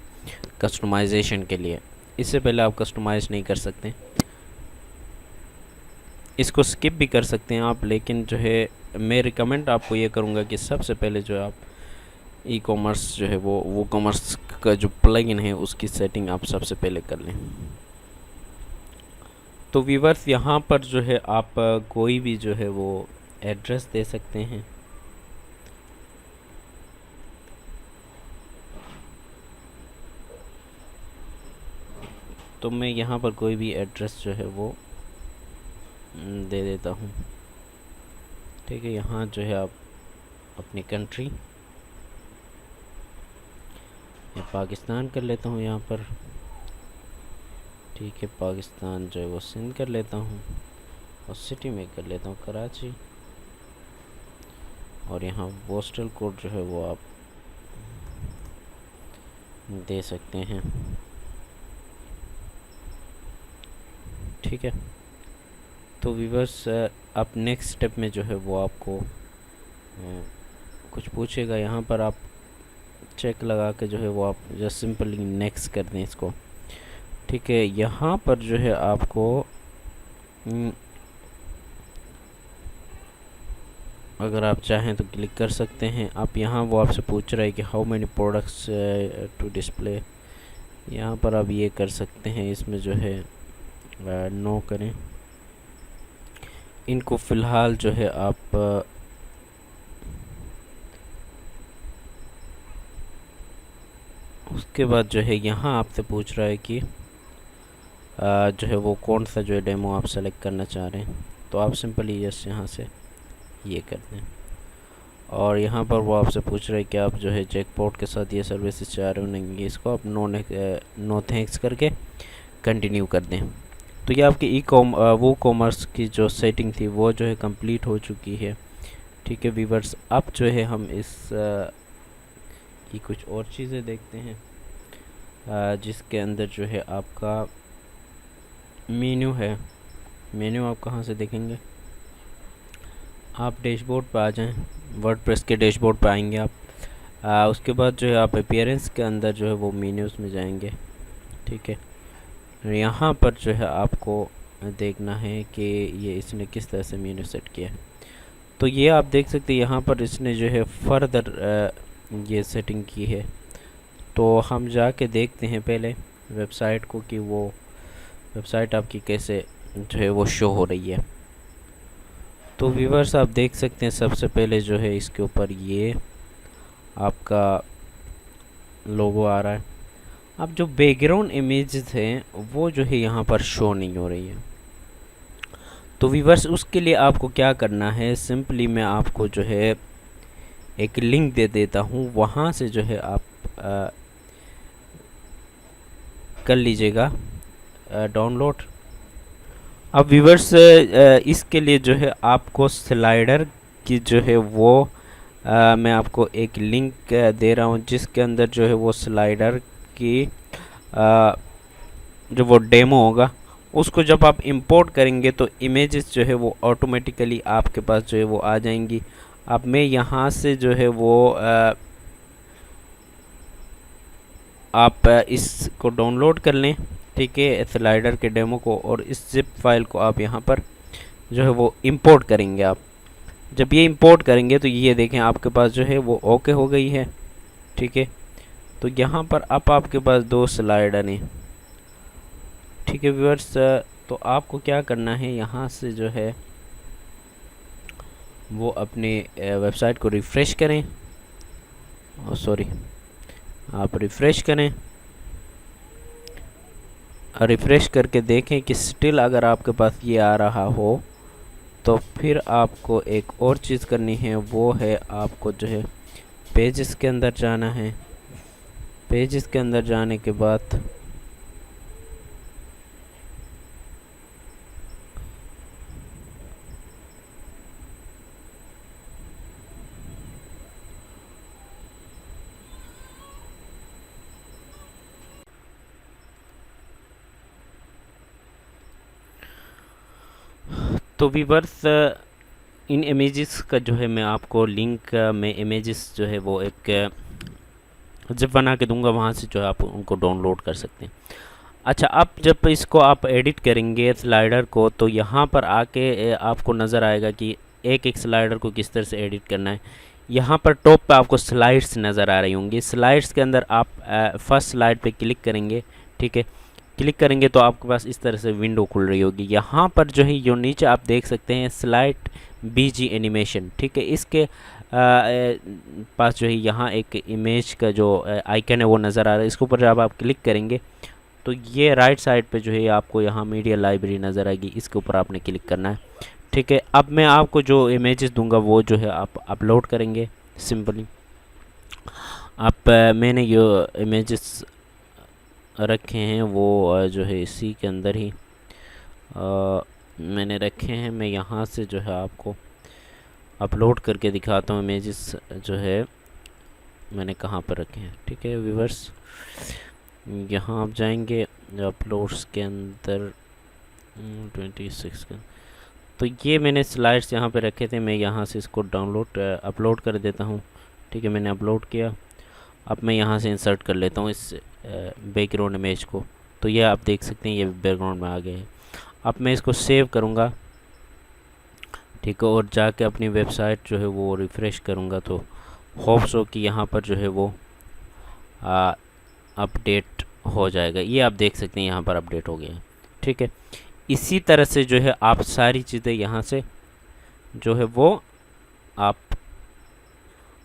कस्टमाइजेशन के लिए। इससे पहले आप कस्टमाइज़ नहीं कर सकते, इसको स्किप भी कर सकते हैं आप, लेकिन जो है मैं रिकमेंड आपको ये करूँगा कि सबसे पहले जो है आप ई कॉमर्स जो है वो कॉमर्स का जो प्लगइन है उसकी सेटिंग आप सबसे पहले कर लें। तो व्यूअर्स, यहाँ पर जो है आप कोई भी जो है वो एड्रेस दे सकते हैं। तो मैं यहाँ पर कोई भी एड्रेस जो है वो दे देता हूँ। ठीक है, यहाँ जो है आप अपनी कंट्री, मैं पाकिस्तान कर लेता हूँ यहाँ पर। ठीक है, पाकिस्तान जो है वो सिंध कर लेता हूँ और सिटी में कर लेता हूँ कराची। और यहाँ पोस्टल कोड जो है वो आप दे सकते हैं। ठीक है, तो व्यूअर्स, अब नेक्स्ट स्टेप में जो है वो आपको कुछ पूछेगा। यहाँ पर आप चेक लगा के जो है वो आप जस्ट सिंपली नेक्स्ट कर दें इसको। ठीक है, यहाँ पर जो है आपको अगर आप चाहें तो क्लिक कर सकते हैं। आप यहाँ वो आपसे पूछ रहा है कि how many products to display, यहाँ पर आप ये कर सकते हैं, इसमें जो है नो करें। इनको फ़िलहाल जो है आप उसके बाद जो है यहाँ आपसे पूछ रहा है कि जो है वो कौन सा जो है डेमो आप सेलेक्ट करना चाह रहे हैं। तो आप सिंपली यस यहाँ से ये कर दें। और यहाँ पर वो आपसे पूछ रहे हैं कि आप जो है जैकपॉट के साथ ये सर्विसेज चाह रहे हो नहीं, इसको आप नो थैंक्स करके कंटिन्यू कर दें। तो ये आपकी वो कॉमर्स की जो सेटिंग थी वो जो है कंप्लीट हो चुकी है। ठीक है व्यूअर्स, अब जो है हम इस की कुछ और चीज़ें देखते हैं, जिसके अंदर जो है आपका मेन्यू है। मेन्यू आप कहाँ से देखेंगे, आप डैशबोर्ड पर आ जाएं, वर्डप्रेस के डैशबोर्ड पर आएंगे आप। उसके बाद जो है आप अपीयरेंस के अंदर जो है वो मेन्यूज़ में जाएंगे। ठीक है, यहाँ पर जो है आपको देखना है कि ये इसने किस तरह से मेन्यू सेट किया है। तो ये आप देख सकते हैं यहाँ पर इसने जो है फर्दर ये सेटिंग की है। तो हम जाके देखते हैं पहले वेबसाइट को कि वो वेबसाइट आपकी कैसे जो है वो शो हो रही है। तो व्यूवर्स आप देख सकते हैं सबसे पहले जो है इसके ऊपर ये आपका लोगो आ रहा है। अब जो बैकग्राउंड इमेजेस हैं वो जो है यहाँ पर शो नहीं हो रही है। तो व्यूवर्स उसके लिए आपको क्या करना है, सिंपली मैं आपको जो है एक लिंक दे देता हूँ, वहाँ से जो है आप कर लीजिएगा डाउनलोड। अब व्यूवर्स इसके लिए जो है आपको स्लाइडर की जो है वो मैं आपको एक लिंक दे रहा हूँ, जिसके अंदर जो है वो स्लाइडर की जो वो डेमो होगा उसको जब आप इंपोर्ट करेंगे तो इमेजेस जो है वो ऑटोमेटिकली आपके पास जो है वो आ जाएंगी। अब मैं यहाँ से जो है वो आप इसको डाउनलोड कर लें, ठीक है, स्लाइडर के डेमो को, और इस जिप फाइल को आप यहाँ पर जो है वो इंपोर्ट करेंगे। आप जब ये इंपोर्ट करेंगे तो ये देखें आपके पास जो है वो ओके हो गई है, ठीक है। तो यहाँ पर अब आपके पास 2 स्लाइडर हैं, ठीक है व्यूअर्स। तो आपको क्या करना है, यहाँ से जो है वो अपने वेबसाइट को रिफ़्रेश करें, सॉरी आप रिफ़्रेश करें, रिफ़्रेश करके देखें कि स्टिल अगर आपके पास ये आ रहा हो तो फिर आपको एक और चीज़ करनी है, वो है आपको जो है पेजेस के अंदर जाना है। पेजेस के अंदर जाने के बाद तो व्यूअर्स इन इमेजेस का जो है मैं आपको लिंक में इमेजेस जो है वो एक जिप बना के दूंगा, वहाँ से जो है आप उनको डाउनलोड कर सकते हैं। अच्छा, अब जब इसको आप एडिट करेंगे स्लाइडर को तो यहाँ पर आके आपको नज़र आएगा कि एक एक स्लाइडर को किस तरह से एडिट करना है। यहाँ पर टॉप पे आपको स्लाइड्स नज़र आ रही होंगी। स्लाइड्स के अंदर आप फर्स्ट स्लाइड पे क्लिक करेंगे, ठीक है। क्लिक करेंगे तो आपके पास इस तरह से विंडो खुल रही होगी। यहाँ पर जो है जो नीचे आप देख सकते हैं स्लाइड बीजी एनिमेशन, ठीक है। इसके पास जो है यहाँ एक इमेज का जो आइकन है वो नज़र आ रहा है। इसके ऊपर जब आप क्लिक करेंगे तो ये राइट साइड पे जो है आपको यहाँ मीडिया लाइब्रेरी नज़र आएगी, इसके ऊपर आपने क्लिक करना है, ठीक है। अब मैं आपको जो इमेजेस दूंगा वो जो है आप अपलोड करेंगे सिंपली। आप मैंने जो इमेजेस रखे हैं वो जो है इसी के अंदर ही मैंने रखे हैं। मैं यहाँ से जो है आपको अपलोड करके दिखाता हूँ इमेजेस जो है मैंने कहाँ पर रखे हैं, ठीक है व्यूवर्स। यहाँ आप जाएंगे अपलोड्स के अंदर 26 का, तो ये मैंने स्लाइड्स यहाँ पे रखे थे। मैं यहाँ से इसको डाउनलोड अपलोड कर देता हूँ, ठीक है। मैंने अपलोड किया। अब मैं यहाँ से इंसर्ट कर लेता हूँ इस बैकग्राउंड इमेज को। तो ये आप देख सकते हैं ये बैकग्राउंड में आ गए हैं। अब मैं इसको सेव करूँगा, ठीक है, और जाके अपनी वेबसाइट जो है वो रिफ़्रेश करूँगा तो होप्स हो कि यहाँ पर जो है वो अपडेट हो जाएगा। ये आप देख सकते हैं यहाँ पर अपडेट हो गया है, ठीक है। इसी तरह से जो है आप सारी चीज़ें यहाँ से जो है वो आप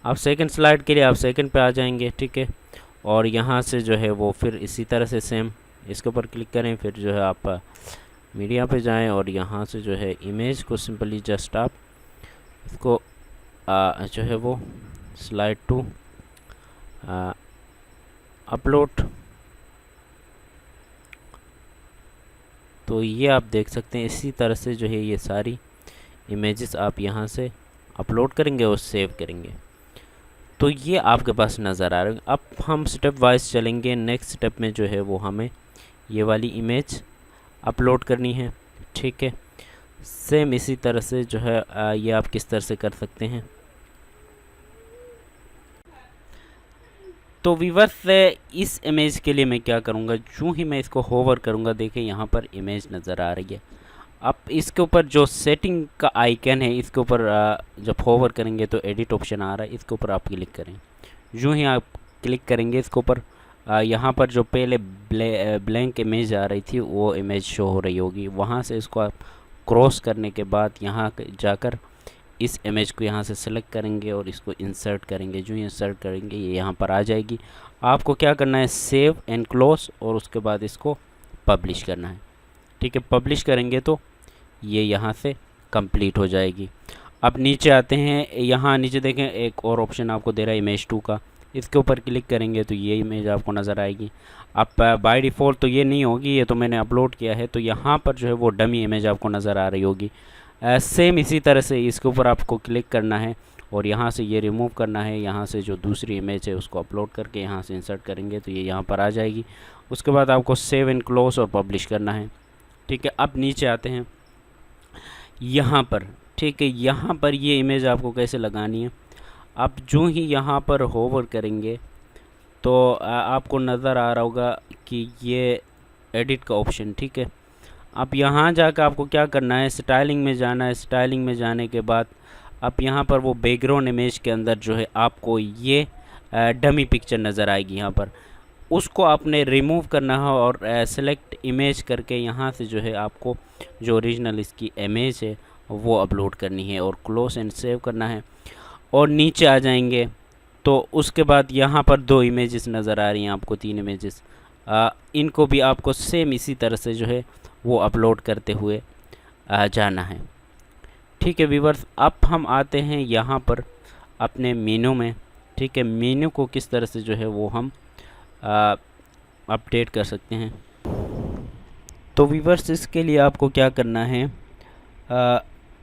सेकंड स्लाइड के लिए आप सेकंड पे आ जाएंगे, ठीक है। और यहाँ से जो है वो फिर इसी तरह से सेम इसके ऊपर क्लिक करें, फिर जो है आप मीडिया पे जाएं और यहाँ से जो है इमेज को सिंपली जस्ट आप इसको जो है वो स्लाइड टू अपलोड। तो ये आप देख सकते हैं इसी तरह से जो है ये सारी इमेजेस आप यहाँ से अपलोड करेंगे और सेव करेंगे तो ये आपके पास नज़र आ रहा है। अब हम स्टेप वाइज चलेंगे। नेक्स्ट स्टेप में जो है वो हमें ये वाली इमेज अपलोड करनी है, ठीक है। सेम इसी तरह से जो है ये आप किस तरह से कर सकते हैं। तो व्यूअर्स इस इमेज के लिए मैं क्या करूँगा, जो ही मैं इसको होवर करूँगा, देखिए यहाँ पर इमेज नज़र आ रही है। अब इसके ऊपर जो सेटिंग का आइकन है इसके ऊपर जब होवर करेंगे तो एडिट ऑप्शन आ रहा है, इसके ऊपर आप क्लिक करें। यूँ ही आप क्लिक करेंगे इसके ऊपर यहाँ पर जो पहले ब्लैंक इमेज आ रही थी वो इमेज शो हो रही होगी। वहाँ से इसको आप क्रॉस करने के बाद यहाँ जाकर इस इमेज को यहाँ से सेलेक्ट करेंगे और इसको इंसर्ट करेंगे। जो इंसर्ट करेंगे ये यहाँ पर आ जाएगी। आपको क्या करना है, सेव एंड क्लोज, और उसके बाद इसको पब्लिश करना है। ठीक है, पब्लिश करेंगे तो ये यहाँ से कंप्लीट हो जाएगी। अब नीचे आते हैं, यहाँ नीचे देखें एक और ऑप्शन आपको दे रहा है इमेज 2 का। इसके ऊपर क्लिक करेंगे तो ये इमेज आपको नज़र आएगी। अब बाय डिफ़ॉल्ट तो ये नहीं होगी, ये तो मैंने अपलोड किया है, तो यहाँ पर जो है वो डमी इमेज आपको नज़र आ रही होगी। सेम इसी तरह से इसके ऊपर आपको क्लिक करना है और यहाँ से ये रिमूव करना है। यहाँ से जो दूसरी इमेज है उसको अपलोड करके यहाँ से इंसर्ट करेंगे तो ये यहाँ पर आ जाएगी। उसके बाद आपको सेव एंड क्लोज और पब्लिश करना है। ठीक है, अब नीचे आते हैं यहाँ पर। ठीक है, यहाँ पर ये इमेज आपको कैसे लगानी है। आप जो ही यहाँ पर होवर करेंगे तो आपको नज़र आ रहा होगा कि ये एडिट का ऑप्शन। ठीक है, अब यहाँ जाकर आपको क्या करना है, स्टाइलिंग में जाना है। स्टाइलिंग में जाने के बाद आप यहाँ पर वो बैकग्राउंड इमेज के अंदर जो है आपको ये डमी पिक्चर नज़र आएगी। यहाँ पर उसको आपने रिमूव करना है और सेलेक्ट इमेज करके यहाँ से जो है आपको जो ओरिजिनल इसकी इमेज है वो अपलोड करनी है और क्लोज एंड सेव करना है। और नीचे आ जाएंगे तो उसके बाद यहाँ पर 2 इमेजेस नज़र आ रही हैं आपको, 3 इमेजेस। इनको भी आपको सेम इसी तरह से जो है वो अपलोड करते हुए जाना है। ठीक है व्यूअर्स, अब हम आते हैं यहाँ पर अपने मेनू में। ठीक है, मेनू को किस तरह से जो है वो हम अपडेट कर सकते हैं। तो व्यूअर्स इसके लिए आपको क्या करना है,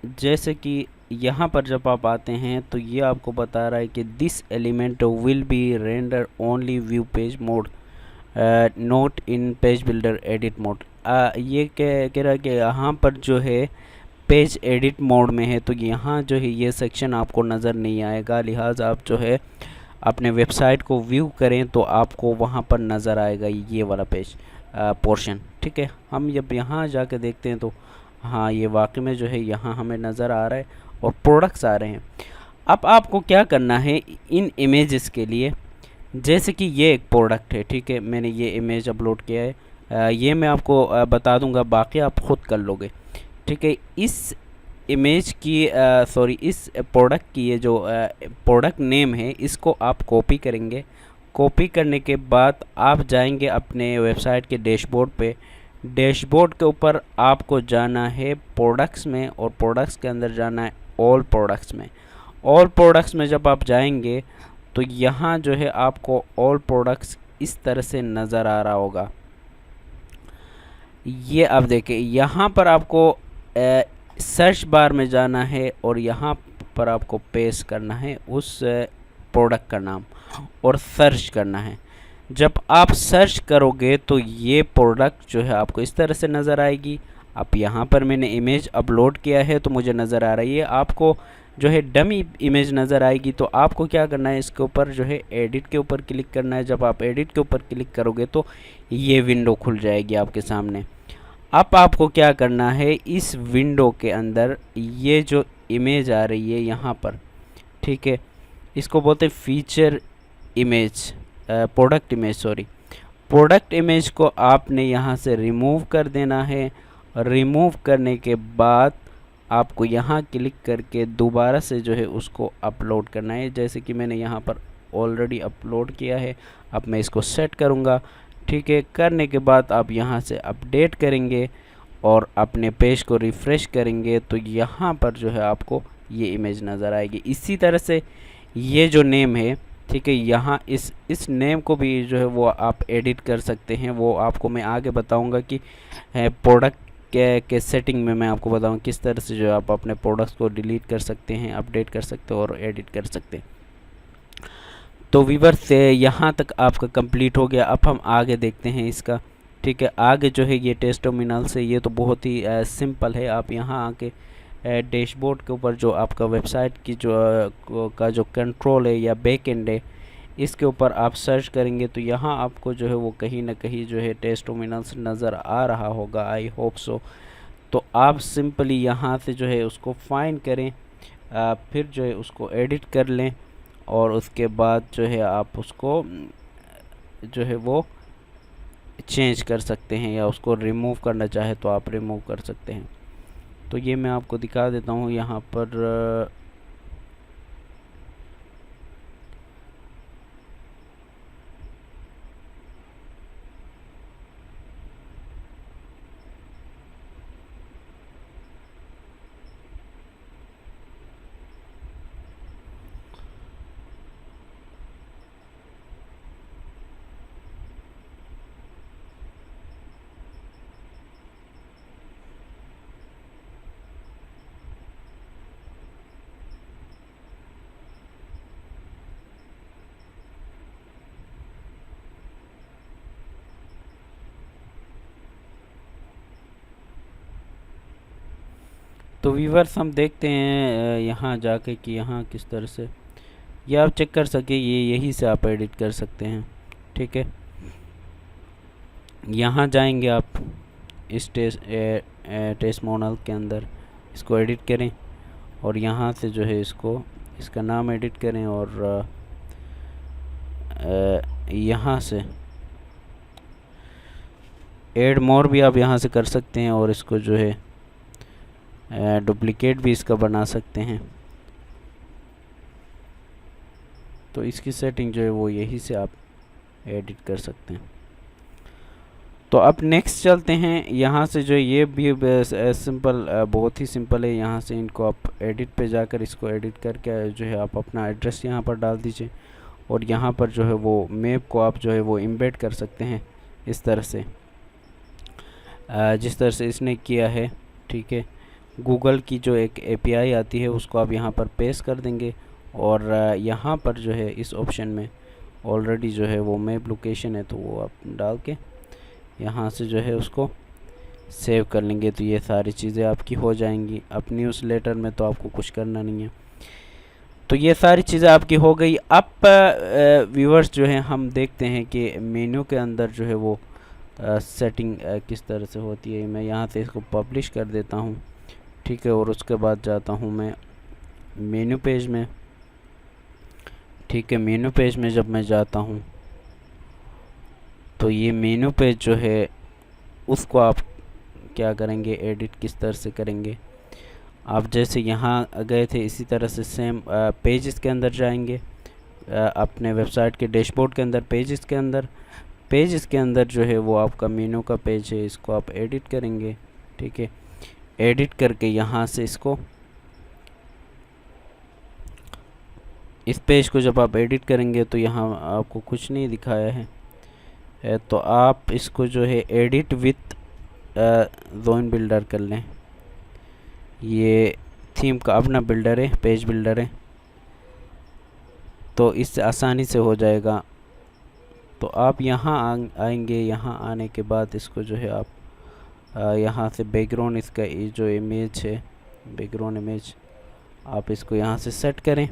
जैसे कि यहाँ पर जब आप आते हैं तो ये आपको बता रहा है कि this element will be render only view page mode note in page builder edit mode. ये कह रहा है कि यहाँ पर जो है पेज एडिट मोड में है, तो यहाँ जो है ये सेक्शन आपको नज़र नहीं आएगा। लिहाजा आप जो है अपने वेबसाइट को व्यू करें तो आपको वहाँ पर नज़र आएगा ये वाला पेज पोर्शन। ठीक है, हम जब यहाँ जाकर देखते हैं तो हाँ ये वाकई में जो है यहाँ हमें नज़र आ रहा है और प्रोडक्ट्स आ रहे हैं। अब आपको क्या करना है इन इमेजेस के लिए, जैसे कि ये एक प्रोडक्ट है। ठीक है, मैंने ये इमेज अपलोड किया है, ये मैं आपको बता दूंगा, बाकी आप ख़ुद कर लोगे। ठीक है, इस इमेज की इस प्रोडक्ट की ये जो प्रोडक्ट नेम है इसको आप कॉपी करेंगे। कॉपी करने के बाद आप जाएंगे अपने वेबसाइट के डैशबोर्ड पे। डैशबोर्ड के ऊपर आपको जाना है प्रोडक्ट्स में और प्रोडक्ट्स के अंदर जाना है ऑल प्रोडक्ट्स में। ऑल प्रोडक्ट्स में जब आप जाएंगे तो यहाँ जो है आपको ऑल प्रोडक्ट्स इस तरह से नज़र आ रहा होगा। ये आप देखें, यहाँ पर आपको सर्च बार में जाना है और यहाँ पर आपको पेस्ट करना है उस प्रोडक्ट का नाम और सर्च करना है। जब आप सर्च करोगे तो ये प्रोडक्ट जो है आपको इस तरह से नज़र आएगी। अब यहाँ पर मैंने इमेज अपलोड किया है तो मुझे नज़र आ रही है, आपको जो है डमी इमेज नज़र आएगी। तो आपको क्या करना है, इसके ऊपर जो है एडिट के ऊपर क्लिक करना है। जब आप एडिट के ऊपर क्लिक करोगे तो ये विंडो खुल जाएगी आपके सामने। अब आपको क्या करना है, इस विंडो के अंदर ये जो इमेज आ रही है यहाँ पर, ठीक है, इसको बोलते हैं feature image, product image product image को आपने यहाँ से रिमूव कर देना है। रिमूव करने के बाद आपको यहाँ क्लिक करके दोबारा से जो है उसको अपलोड करना है, जैसे कि मैंने यहाँ पर ऑलरेडी अपलोड किया है। अब मैं इसको सेट करूँगा। ठीक है, करने के बाद आप यहाँ से अपडेट करेंगे और अपने पेज को रिफ़्रेश करेंगे तो यहाँ पर जो है आपको ये इमेज नज़र आएगी। इसी तरह से ये जो नेम है, ठीक है, यहाँ इस नेम को भी जो है वो आप एडिट कर सकते हैं। वो आपको मैं आगे बताऊंगा कि प्रोडक्ट के सेटिंग में मैं आपको बताऊंगा किस तरह से जो है आप अपने प्रोडक्ट्स को डिलीट कर सकते हैं, अपडेट कर सकते हो और एडिट कर सकते हैं। तो व्यूअर्स से यहाँ तक आपका कंप्लीट हो गया। अब हम आगे देखते हैं इसका। ठीक है, आगे जो है ये टेस्टिमोनियल से, ये तो बहुत ही सिंपल है। आप यहाँ आके डैशबोर्ड के ऊपर जो आपका वेबसाइट की जो कंट्रोल है या बैक एंड है, इसके ऊपर आप सर्च करेंगे तो यहाँ आपको जो है वो कहीं ना कहीं जो है टेस्टिमोनियल्स नज़र आ रहा होगा, आई होप सो। तो आप सिंपली यहाँ से जो है उसको फाइंड करें, फिर जो है उसको एडिट कर लें और उसके बाद जो है आप उसको जो है वो चेंज कर सकते हैं या उसको रिमूव करना चाहे तो आप रिमूव कर सकते हैं। तो ये मैं आपको दिखा देता हूँ यहाँ पर। तो व्यूवर्स हम देखते हैं यहाँ जाके कि यहाँ किस तरह से ये आप चेक कर सके, ये यहीं से आप एडिट कर सकते हैं। ठीक है, यहाँ जाएंगे आप इस टेस्टमोनियल के अंदर, इसको एडिट करें और यहाँ से जो है इसका नाम एडिट करें और यहाँ से ऐड मोर भी आप यहाँ से कर सकते हैं और इसको जो है डुप्लिकेट भी इसका बना सकते हैं। तो इसकी सेटिंग जो है वो यही से आप एडिट कर सकते हैं। तो अब नेक्स्ट चलते हैं। यहाँ से जो ये भी सिंपल, बहुत ही सिंपल है। यहाँ से इनको आप एडिट पे जाकर इसको एडिट करके जो है आप अपना एड्रेस यहाँ पर डाल दीजिए और यहाँ पर जो है वो मैप को आप जो है वो एम्बेड कर सकते हैं इस तरह से, जिस तरह से इसने किया है। ठीक है, गूगल की जो एक एपीआई आती है उसको आप यहाँ पर पेस्ट कर देंगे और यहाँ पर जो है इस ऑप्शन में ऑलरेडी जो है वो मैप लोकेशन है, तो वो आप डाल के यहाँ से जो है उसको सेव कर लेंगे। तो ये सारी चीज़ें आपकी हो जाएंगी। अपनी न्यूज़लेटर में तो आपको कुछ करना नहीं है। तो ये सारी चीज़ें आपकी हो गई। अब व्यूअर्स जो है हम देखते हैं कि मेन्यू के अंदर जो है वो सेटिंग किस तरह से होती है। मैं यहाँ से इसको पब्लिश कर देता हूँ। ठीक है, और उसके बाद जाता हूँ मैं मेन्यू पेज में। ठीक है, मेन्यू पेज में जब मैं जाता हूँ तो ये मेन्यू पेज जो है उसको आप क्या करेंगे, एडिट किस तरह से करेंगे। आप जैसे यहाँ गए थे इसी तरह से सेम पेजेस के अंदर जाएंगे, अपने वेबसाइट के डैशबोर्ड के अंदर पेजेस के अंदर जो है वो आपका मेन्यू का पेज है, इसको आप एडिट करेंगे। ठीक है, एडिट करके यहाँ से इस पेज को जब आप एडिट करेंगे तो यहाँ आपको कुछ नहीं दिखाया है, तो आप इसको जो है एडिट विथ ज़ोन बिल्डर कर लें। ये थीम का अपना बिल्डर है, पेज बिल्डर है, तो इससे आसानी से हो जाएगा। तो आप यहाँ आएंगे। यहाँ आने के बाद इसको जो है आप यहाँ से बैकग्राउंड, इसका ये जो इमेज है बैकग्राउंड इमेज, आप इसको यहाँ से सेट करें।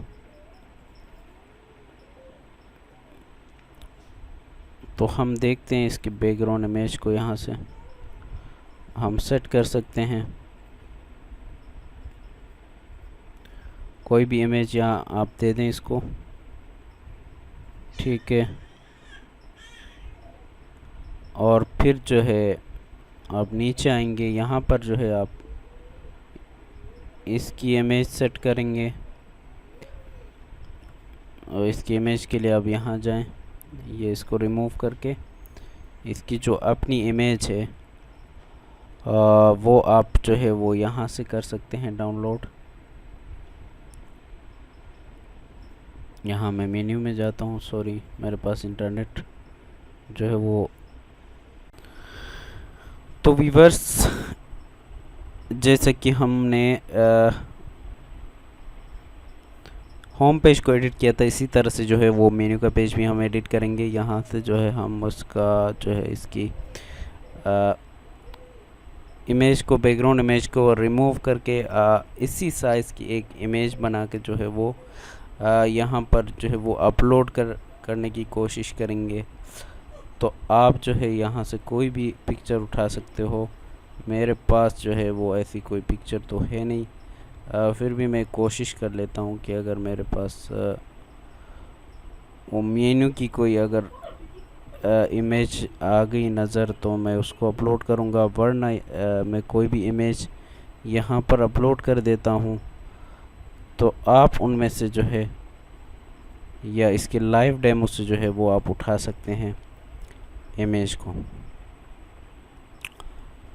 तो हम देखते हैं इसके बैकग्राउंड इमेज को यहाँ से हम सेट कर सकते हैं। कोई भी इमेज यहाँ आप दे दें इसको। ठीक है, और फिर जो है आप नीचे आएंगे। यहाँ पर जो है आप इसकी इमेज सेट करेंगे और इसकी इमेज के लिए आप यहाँ जाएं। ये इसको रिमूव करके इसकी जो अपनी इमेज है वो आप जो है वो यहाँ से कर सकते हैं डाउनलोड। यहाँ मैं मेन्यू में जाता हूँ, सॉरी मेरे पास इंटरनेट जो है वो। तो व्यूअर्स जैसे कि हमने होम पेज को एडिट किया था, इसी तरह से जो है वो मेन्यू का पेज भी हम एडिट करेंगे। यहाँ से जो है हम उसका जो है इसकी इमेज को, बैकग्राउंड इमेज को रिमूव करके इसी साइज़ की एक इमेज बना के जो है वो यहाँ पर जो है वो अपलोड करने की कोशिश करेंगे। तो आप जो है यहाँ से कोई भी पिक्चर उठा सकते हो। मेरे पास जो है वो ऐसी कोई पिक्चर तो है नहीं, फिर भी मैं कोशिश कर लेता हूँ कि अगर मेरे पास वो मेन्यू की कोई अगर इमेज आ गई नज़र तो मैं उसको अपलोड करूँगा, वरना मैं कोई भी इमेज यहाँ पर अपलोड कर देता हूँ, तो आप उनमें से जो है या इसके लाइव डेमो से जो है वो आप उठा सकते हैं इमेज को।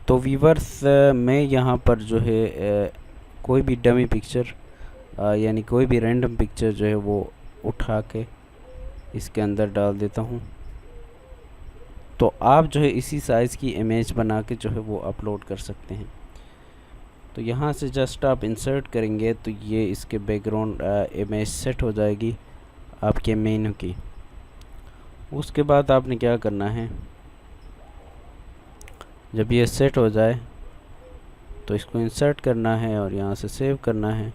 तो व्यूवर्स मैं यहाँ पर जो है कोई भी डमी पिक्चर यानी कोई भी रैंडम पिक्चर जो है वो उठा के इसके अंदर डाल देता हूँ। तो आप जो है इसी साइज़ की इमेज बना के जो है वो अपलोड कर सकते हैं। तो यहाँ से जस्ट आप इंसर्ट करेंगे तो ये इसके बैकग्राउंड इमेज सेट हो जाएगी आपके मेन्यू की। उसके बाद आपने क्या करना है, जब ये सेट हो जाए तो इसको इंसर्ट करना है और यहाँ से सेव करना है।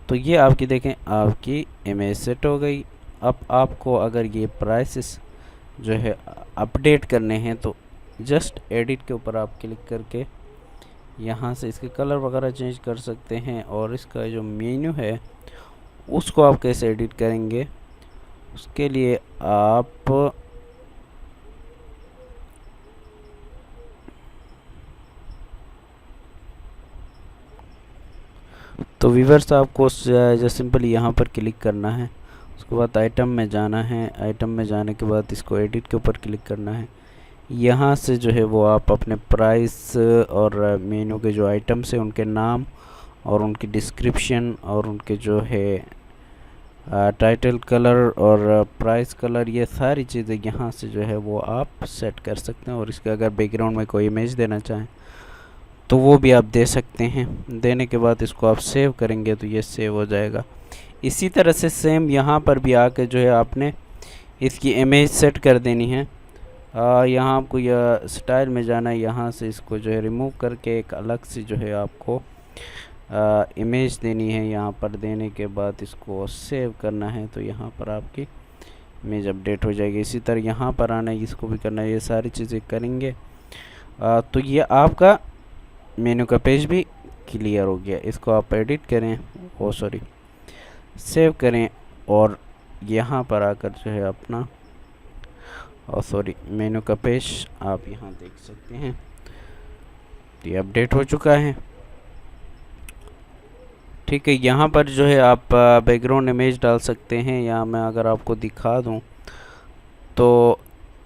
तो ये आपकी देखें आपकी इमेज सेट हो गई। अब आपको अगर ये प्राइसेस जो है अपडेट करने हैं तो जस्ट एडिट के ऊपर आप क्लिक करके यहाँ से इसके कलर वगैरह चेंज कर सकते हैं। और इसका जो मेन्यू है उसको आप कैसे एडिट करेंगे, उसके लिए आप तो व्यूअर्स आपको जो सिंपली यहाँ पर क्लिक करना है। उसके बाद आइटम में जाना है। आइटम में जाने के बाद इसको एडिट के ऊपर क्लिक करना है। यहाँ से जो है वो आप अपने प्राइस और मेन्यू के जो आइटम्स हैं उनके नाम और उनकी डिस्क्रिप्शन और उनके जो है टाइटल कलर और प्राइस कलर, ये सारी चीज़ें यहाँ से जो है वो आप सेट कर सकते हैं। और इसके अगर बैकग्राउंड में कोई इमेज देना चाहें तो वो भी आप दे सकते हैं। देने के बाद इसको आप सेव करेंगे तो ये सेव हो जाएगा। इसी तरह से सेम यहाँ पर भी आके जो है आपने इसकी इमेज सेट कर देनी है। यहाँ आपको यह स्टाइल में जाना है। यहाँ से इसको जो है रिमूव करके एक अलग से जो है आपको इमेज देनी है। यहाँ पर देने के बाद इसको सेव करना है तो यहाँ पर आपकी इमेज अपडेट हो जाएगी। इसी तरह यहाँ पर आना है, इसको भी करना है। ये सारी चीज़ें करेंगे तो ये आपका मेन्यू का पेज भी क्लियर हो गया। इसको आप एडिट करें, सेव करें और यहाँ पर आकर जो है अपना मेन्यू का पेज आप यहाँ देख सकते हैं। ये अपडेट हो चुका है। ठीक है, यहाँ पर जो है आप बैकग्राउंड इमेज डाल सकते हैं। यहाँ मैं अगर आपको दिखा दूँ तो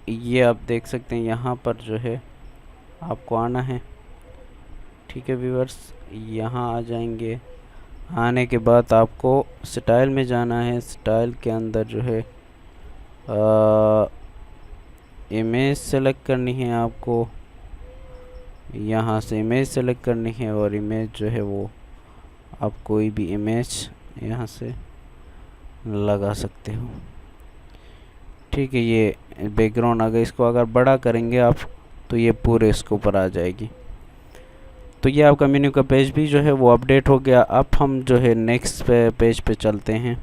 ये आप देख सकते हैं। यहाँ पर जो है आपको आना है। ठीक है व्यूअर्स, यहाँ आ जाएंगे। आने के बाद आपको स्टाइल में जाना है। स्टाइल के अंदर जो है इमेज सेलेक्ट करनी है आपको। यहाँ से इमेज सेलेक्ट करनी है और इमेज जो है वो आप कोई भी इमेज यहाँ से लगा सकते हो। ठीक है, ये बैकग्राउंड आ गया। इसको अगर बड़ा करेंगे आप तो ये पूरे इसके ऊपर आ जाएगी। तो ये आपका मेन्यू का पेज भी जो है वो अपडेट हो गया। अब हम जो है नेक्स्ट पेज पे चलते हैं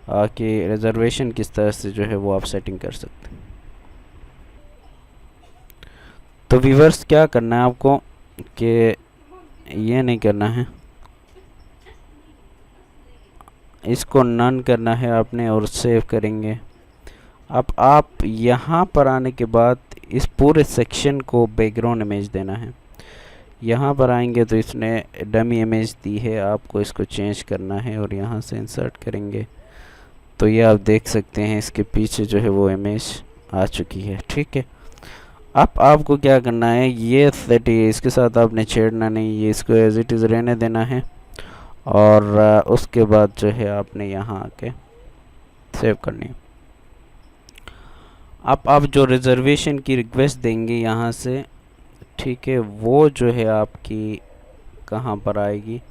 कि रिजर्वेशन किस तरह से जो है वो आप सेटिंग कर सकते हैं। तो व्यूअर्स क्या करना है आपको कि ये नहीं करना है, इसको नन करना है आपने और सेव करेंगे। अब आप यहाँ पर आने के बाद इस पूरे सेक्शन को बैकग्राउंड इमेज देना है। यहाँ पर आएंगे तो इसने डमी इमेज दी है, आपको इसको चेंज करना है और यहाँ से इंसर्ट करेंगे तो ये आप देख सकते हैं इसके पीछे जो है वो इमेज आ चुकी है। ठीक है, अब आपको क्या करना है, ये सेट है, इसके साथ आपने छेड़ना नहीं, ये इसको एज इट इज़ रहने देना है। और उसके बाद जो है आपने यहाँ आके सेव करनी है। अब आप जो रिजर्वेशन की रिक्वेस्ट देंगे यहाँ से, ठीक है, वो जो है आपकी कहाँ पर आएगी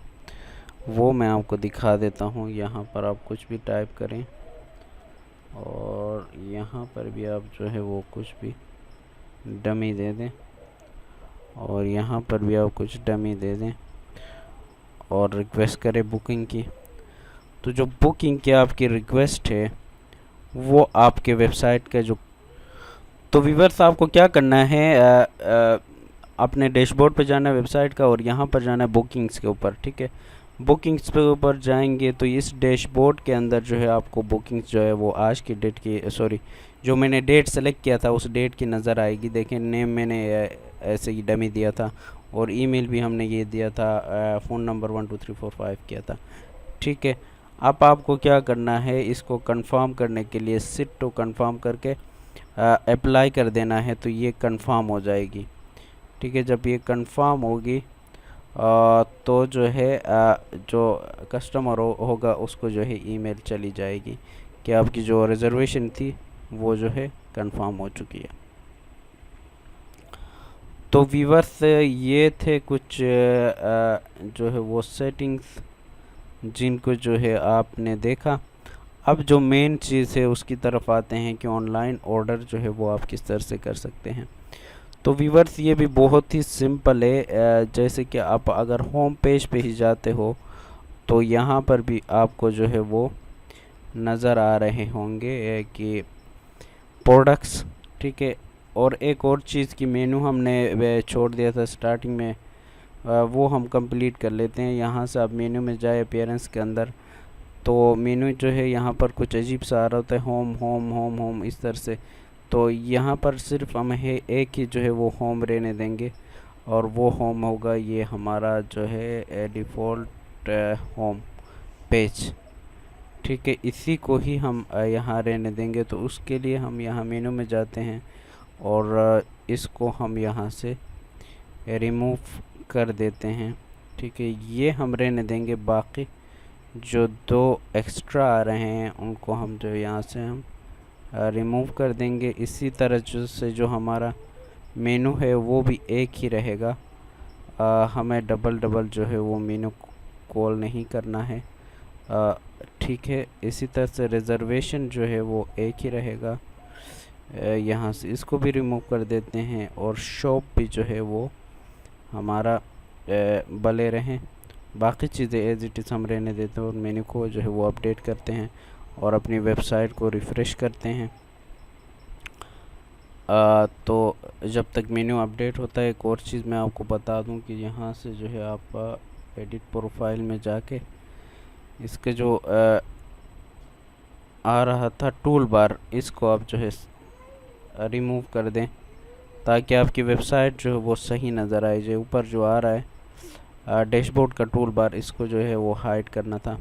वो मैं आपको दिखा देता हूँ। यहाँ पर आप कुछ भी टाइप करें और यहाँ पर भी आप जो है वो कुछ भी डमी दे दें और यहाँ पर भी आप कुछ डमी दे दें और रिक्वेस्ट करें बुकिंग की। तो जो बुकिंग की आपकी रिक्वेस्ट है वो आपके वेबसाइट का जो, तो व्यूअर्स आपको क्या करना है, अपने डैशबोर्ड पे जाना है वेबसाइट का और यहाँ पर जाना है बुकिंग्स के ऊपर। ठीक है, बुकिंग्स पे ऊपर जाएंगे तो इस डैशबोर्ड के अंदर जो है आपको बुकिंग्स जो है वो आज की डेट की जो मैंने डेट सेलेक्ट किया था उस डेट की नज़र आएगी। देखें नेम मैंने ऐसे ही डमी दिया था, और ईमेल भी हमने ये दिया था, फ़ोन नंबर 12345 किया था। ठीक है, अब आपको क्या करना है, इसको कंफर्म करने के लिए सिट टू कंफर्म करके अप्लाई कर देना है, तो ये कंफर्म हो जाएगी। ठीक है, जब ये कंफर्म होगी तो जो है जो कस्टमर होगा उसको जो है ईमेल चली जाएगी कि आपकी जो रिज़र्वेशन थी वो जो है कंफर्म हो चुकी है। तो व्यूअर्स, ये थे कुछ जो है वो सेटिंग्स जिनको जो है आपने देखा। अब जो मेन चीज़ है उसकी तरफ आते हैं कि ऑनलाइन ऑर्डर जो है वो आप किस तरह से कर सकते हैं। तो व्यूअर्स, ये भी बहुत ही सिंपल है। जैसे कि आप अगर होम पेज पे ही जाते हो तो यहाँ पर भी आपको जो है वो नज़र आ रहे होंगे कि प्रोडक्ट्स। ठीक है, और एक और चीज़ की मेनू हमने छोड़ दिया था स्टार्टिंग में, वो हम कंप्लीट कर लेते हैं। यहाँ से आप मेनू में जाए अपीयरेंस के अंदर, तो मेनू जो है यहाँ पर कुछ अजीब सा आ रहा होता है, होम होम होम होम इस तरह से। तो यहाँ पर सिर्फ हम है एक ही जो है वो होम रहने देंगे, और वो होम होगा ये हमारा जो है डिफ़ॉल्ट होम पेज। ठीक है, इसी को ही हम यहाँ रहने देंगे। तो उसके लिए हम यहाँ मेनू में जाते हैं और इसको हम यहाँ से रिमूव कर देते हैं। ठीक है, ये हम रहने देंगे। बाकी जो दो एक्स्ट्रा आ रहे हैं उनको हम जो यहाँ से हम रिमूव कर देंगे। इसी तरह जो हमारा मेनू है वो भी एक ही रहेगा। हमें डबल डबल जो है वो मेनू कॉल नहीं करना है। ठीक है, इसी तरह से रिज़र्वेशन जो है वो एक ही रहेगा। यहाँ से इसको भी रिमूव कर देते हैं, और शॉप भी जो है वो हमारा भले रहें। बाकी चीज़ें एज इट इज़ हम रहने देते हैं, और मेन्यू को जो है वो अपडेट करते हैं और अपनी वेबसाइट को रिफ़्रेश करते हैं। तो जब तक मेन्यू अपडेट होता है, एक और चीज़ मैं आपको बता दूं कि यहाँ से जो है आप एडिट प्रोफाइल में जाके इसके जो आ रहा था टूल बार, इसको आप जो है रिमूव कर दें ताकि आपकी वेबसाइट जो है वो सही नज़र आए। जो ऊपर जो आ रहा है डैशबोर्ड का टूल बार, इसको जो है वो हाइड करना था,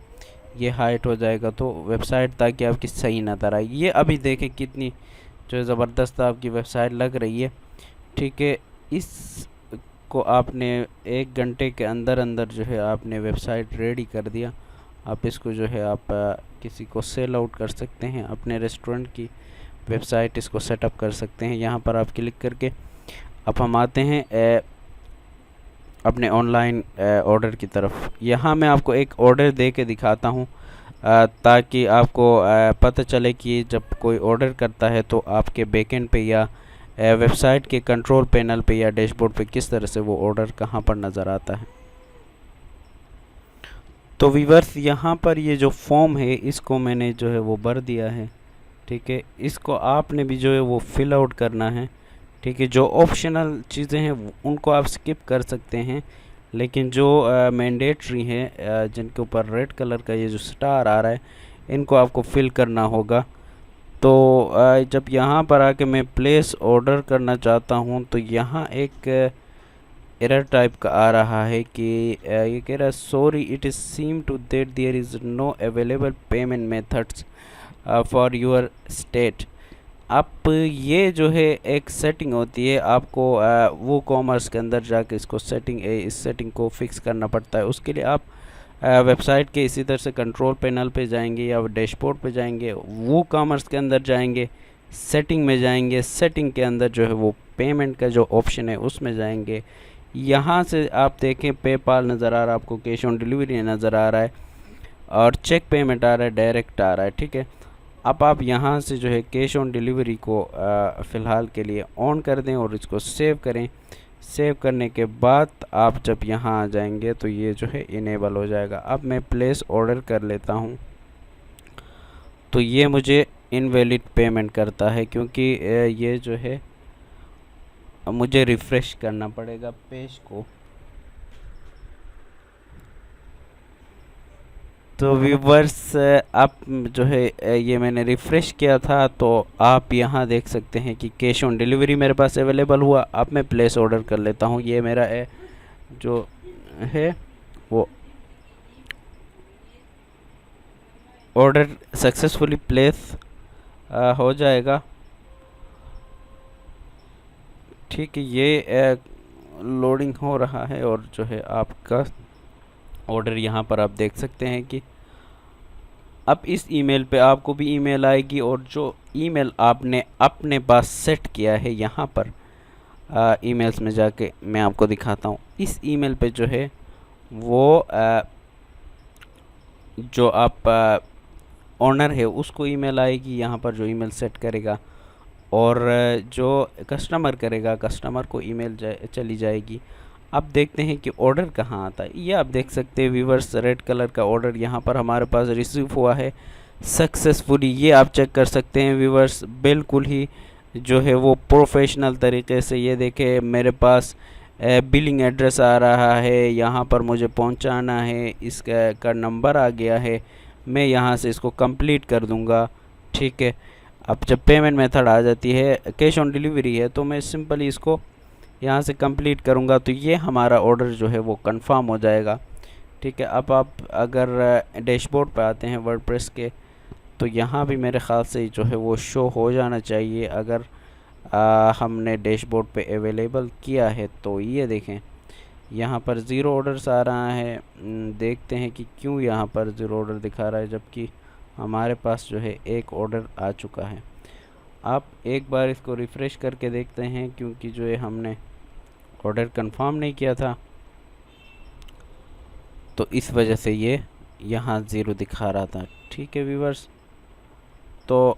ये हाइड हो जाएगा तो वेबसाइट ताकि आपकी सही नज़र आए। ये अभी देखें कितनी जो ज़बरदस्त आपकी वेबसाइट लग रही है। ठीक है, इसको आपने 1 घंटे के अंदर अंदर जो है आपने वेबसाइट रेडी कर दिया। आप इसको जो है आप किसी को सेल आउट कर सकते हैं, अपने रेस्टोरेंट की वेबसाइट इसको सेटअप कर सकते हैं। यहाँ पर आप क्लिक करके अब हम आते हैं अपने ऑनलाइन ऑर्डर की तरफ। यहाँ मैं आपको एक ऑर्डर दे के दिखाता हूँ ताकि आपको पता चले कि जब कोई ऑर्डर करता है तो आपके बैकएंड पे या वेबसाइट के कंट्रोल पैनल पे या डैशबोर्ड पे किस तरह से वो ऑर्डर कहाँ पर नज़र आता है। तो व्यूअर्स, यहाँ पर ये जो फॉर्म है इसको मैंने जो है वो भर दिया है। ठीक है, इसको आपने भी जो है वो फिल आउट करना है। ठीक है, जो ऑप्शनल चीज़ें हैं उनको आप स्किप कर सकते हैं, लेकिन जो मैंडेटरी हैं जिनके ऊपर रेड कलर का ये जो स्टार आ रहा है इनको आपको फिल करना होगा। तो जब यहाँ पर आके मैं प्लेस ऑर्डर करना चाहता हूँ तो यहाँ एक एरर टाइप का आ रहा है कि ये कह रहा है sorry it is seem to that there is no available payment methods for your state. आप ये जो है एक सेटिंग होती है, आपको वो कॉमर्स के अंदर जाके इसको इस सेटिंग को फिक्स करना पड़ता है। उसके लिए आप वेबसाइट के इसी तरह से कंट्रोल पैनल पे जाएंगे या डैशबोर्ड पे जाएंगे, वो कॉमर्स के अंदर जाएंगे, सेटिंग में जाएंगे, सेटिंग के अंदर जो है वो पेमेंट का जो ऑप्शन है उसमें जाएंगे। यहाँ से आप देखें पेपाल नज़र आ रहा है आपको, कैश ऑन डिलीवरी नज़र आ रहा है, और चेक पेमेंट आ रहा है, डायरेक्ट आ रहा है। ठीक है, अब आप यहाँ से जो है कैश ऑन डिलीवरी को फ़िलहाल के लिए ऑन कर दें और इसको सेव करें। सेव करने के बाद आप जब यहाँ आ जाएंगे तो ये जो है इनेबल हो जाएगा। अब मैं प्लेस ऑर्डर कर लेता हूँ तो ये मुझे इनवैलिड पेमेंट करता है, क्योंकि ये जो है मुझे रिफ़्रेश करना पड़ेगा पेज को। तो व्यूवर्स अब जो है ये मैंने रिफ़्रेश किया था, तो आप यहाँ देख सकते हैं कि कैश ऑन डिलीवरी मेरे पास अवेलेबल हुआ। अब मैं प्लेस ऑर्डर कर लेता हूँ। ये मेरा जो है वो ऑर्डर सक्सेसफुली प्लेस हो जाएगा। ठीक है, ये लोडिंग हो रहा है और जो है आपका ऑर्डर यहाँ पर आप देख सकते हैं कि अब इस ईमेल पे आपको भी ईमेल आएगी, और जो ईमेल आपने अपने पास सेट किया है यहाँ पर ईमेल्स में जाके मैं आपको दिखाता हूँ। इस ईमेल पे जो है वो जो आप ओनर है उसको ईमेल आएगी यहाँ पर, जो ईमेल सेट करेगा, और जो कस्टमर करेगा कस्टमर को ईमेल चली जाएगी। अब देखते हैं कि ऑर्डर कहाँ आता है। ये आप देख सकते हैं व्यूवर्स, रेड कलर का ऑर्डर यहाँ पर हमारे पास रिसीव हुआ है सक्सेसफुली। ये आप चेक कर सकते हैं व्यूवर्स, बिल्कुल ही जो है वो प्रोफेशनल तरीके से। ये देखें मेरे पास बिलिंग एड्रेस आ रहा है, यहाँ पर मुझे पहुँचाना है, इसका नंबर आ गया है। मैं यहाँ से इसको कंप्लीट कर दूँगा। ठीक है, अब जब पेमेंट मेथड आ जाती है, कैश ऑन डिलीवरी है, तो मैं सिंपली इसको यहाँ से कंप्लीट करूँगा, तो ये हमारा ऑर्डर जो है वो कंफर्म हो जाएगा। ठीक है, अब आप अगर डैशबोर्ड पे आते हैं वर्डप्रेस के, तो यहाँ भी मेरे ख़्याल से जो है वो शो हो जाना चाहिए अगर हमने डैशबोर्ड पे अवेलेबल किया है। तो ये देखें यहाँ पर ज़ीरो ऑर्डर्स आ रहा है। देखते हैं कि क्यों यहाँ पर ज़ीरो ऑर्डर दिखा रहा है, जबकि हमारे पास जो है एक ऑर्डर आ चुका है। आप एक बार इसको रिफ़्रेश करके देखते हैं, क्योंकि जो है हमने ऑर्डर कंफर्म नहीं किया था, तो इस वजह से ये यहाँ ज़ीरो दिखा रहा था। ठीक है व्यूवर्स, तो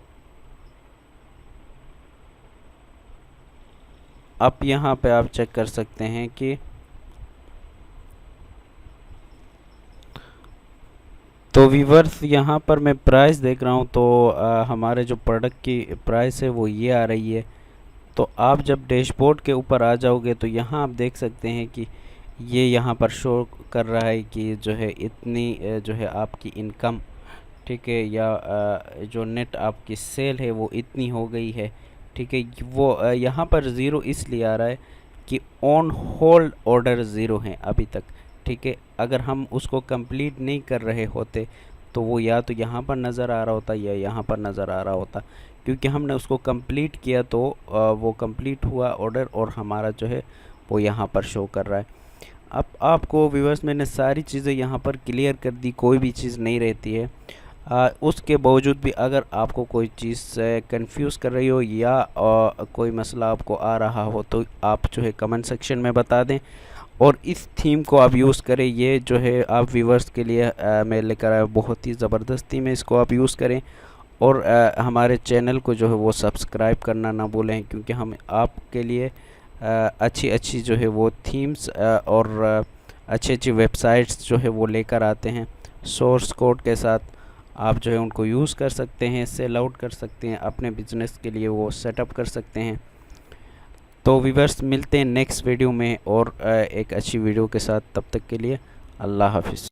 अब यहाँ पे आप चेक कर सकते हैं कि तो व्यूवर्स यहाँ पर मैं प्राइस देख रहा हूँ, तो हमारे जो प्रोडक्ट की प्राइस है वो ये आ रही है। तो आप जब डैशबोर्ड के ऊपर आ जाओगे तो यहाँ आप देख सकते हैं कि ये यहाँ पर शो कर रहा है कि जो है इतनी जो है आपकी इनकम, ठीक है, या जो नेट आपकी सेल है वो इतनी हो गई है। ठीक है, वो यहाँ पर ज़ीरो इसलिए आ रहा है कि ऑन होल्ड ऑर्डर ज़ीरो हैं अभी तक। ठीक है, अगर हम उसको कंप्लीट नहीं कर रहे होते तो वो या तो यहाँ पर नज़र आ रहा होता या यहाँ पर नज़र आ रहा होता, क्योंकि हमने उसको कंप्लीट किया तो वो कंप्लीट हुआ ऑर्डर, और हमारा जो है वो यहाँ पर शो कर रहा है। अब आपको व्यूअर्स मैंने सारी चीज़ें यहाँ पर क्लियर कर दी, कोई भी चीज़ नहीं रहती है। उसके बावजूद भी अगर आपको कोई चीज़ कंफ्यूज कर रही हो या कोई मसला आपको आ रहा हो, तो आप जो है कमेंट सेक्शन में बता दें, और इस थीम को आप यूज़ करें। ये जो है आप व्यूवर्स के लिए मैं लेकर आया बहुत ही ज़बरदस्त थीम है, इसको आप यूज़ करें, और हमारे चैनल को जो है वो सब्सक्राइब करना ना भूलें, क्योंकि हम आपके लिए अच्छी अच्छी जो है वो थीम्स और अच्छी अच्छी वेबसाइट्स जो है वो लेकर आते हैं सोर्स कोड के साथ। आप जो है उनको यूज़ कर सकते हैं, सेल आउट कर सकते हैं, अपने बिज़नेस के लिए वो सेटअप कर सकते हैं। तो व्यूअर्स मिलते हैं नेक्स्ट वीडियो में और एक अच्छी वीडियो के साथ। तब तक के लिए अल्लाह हाफिज़।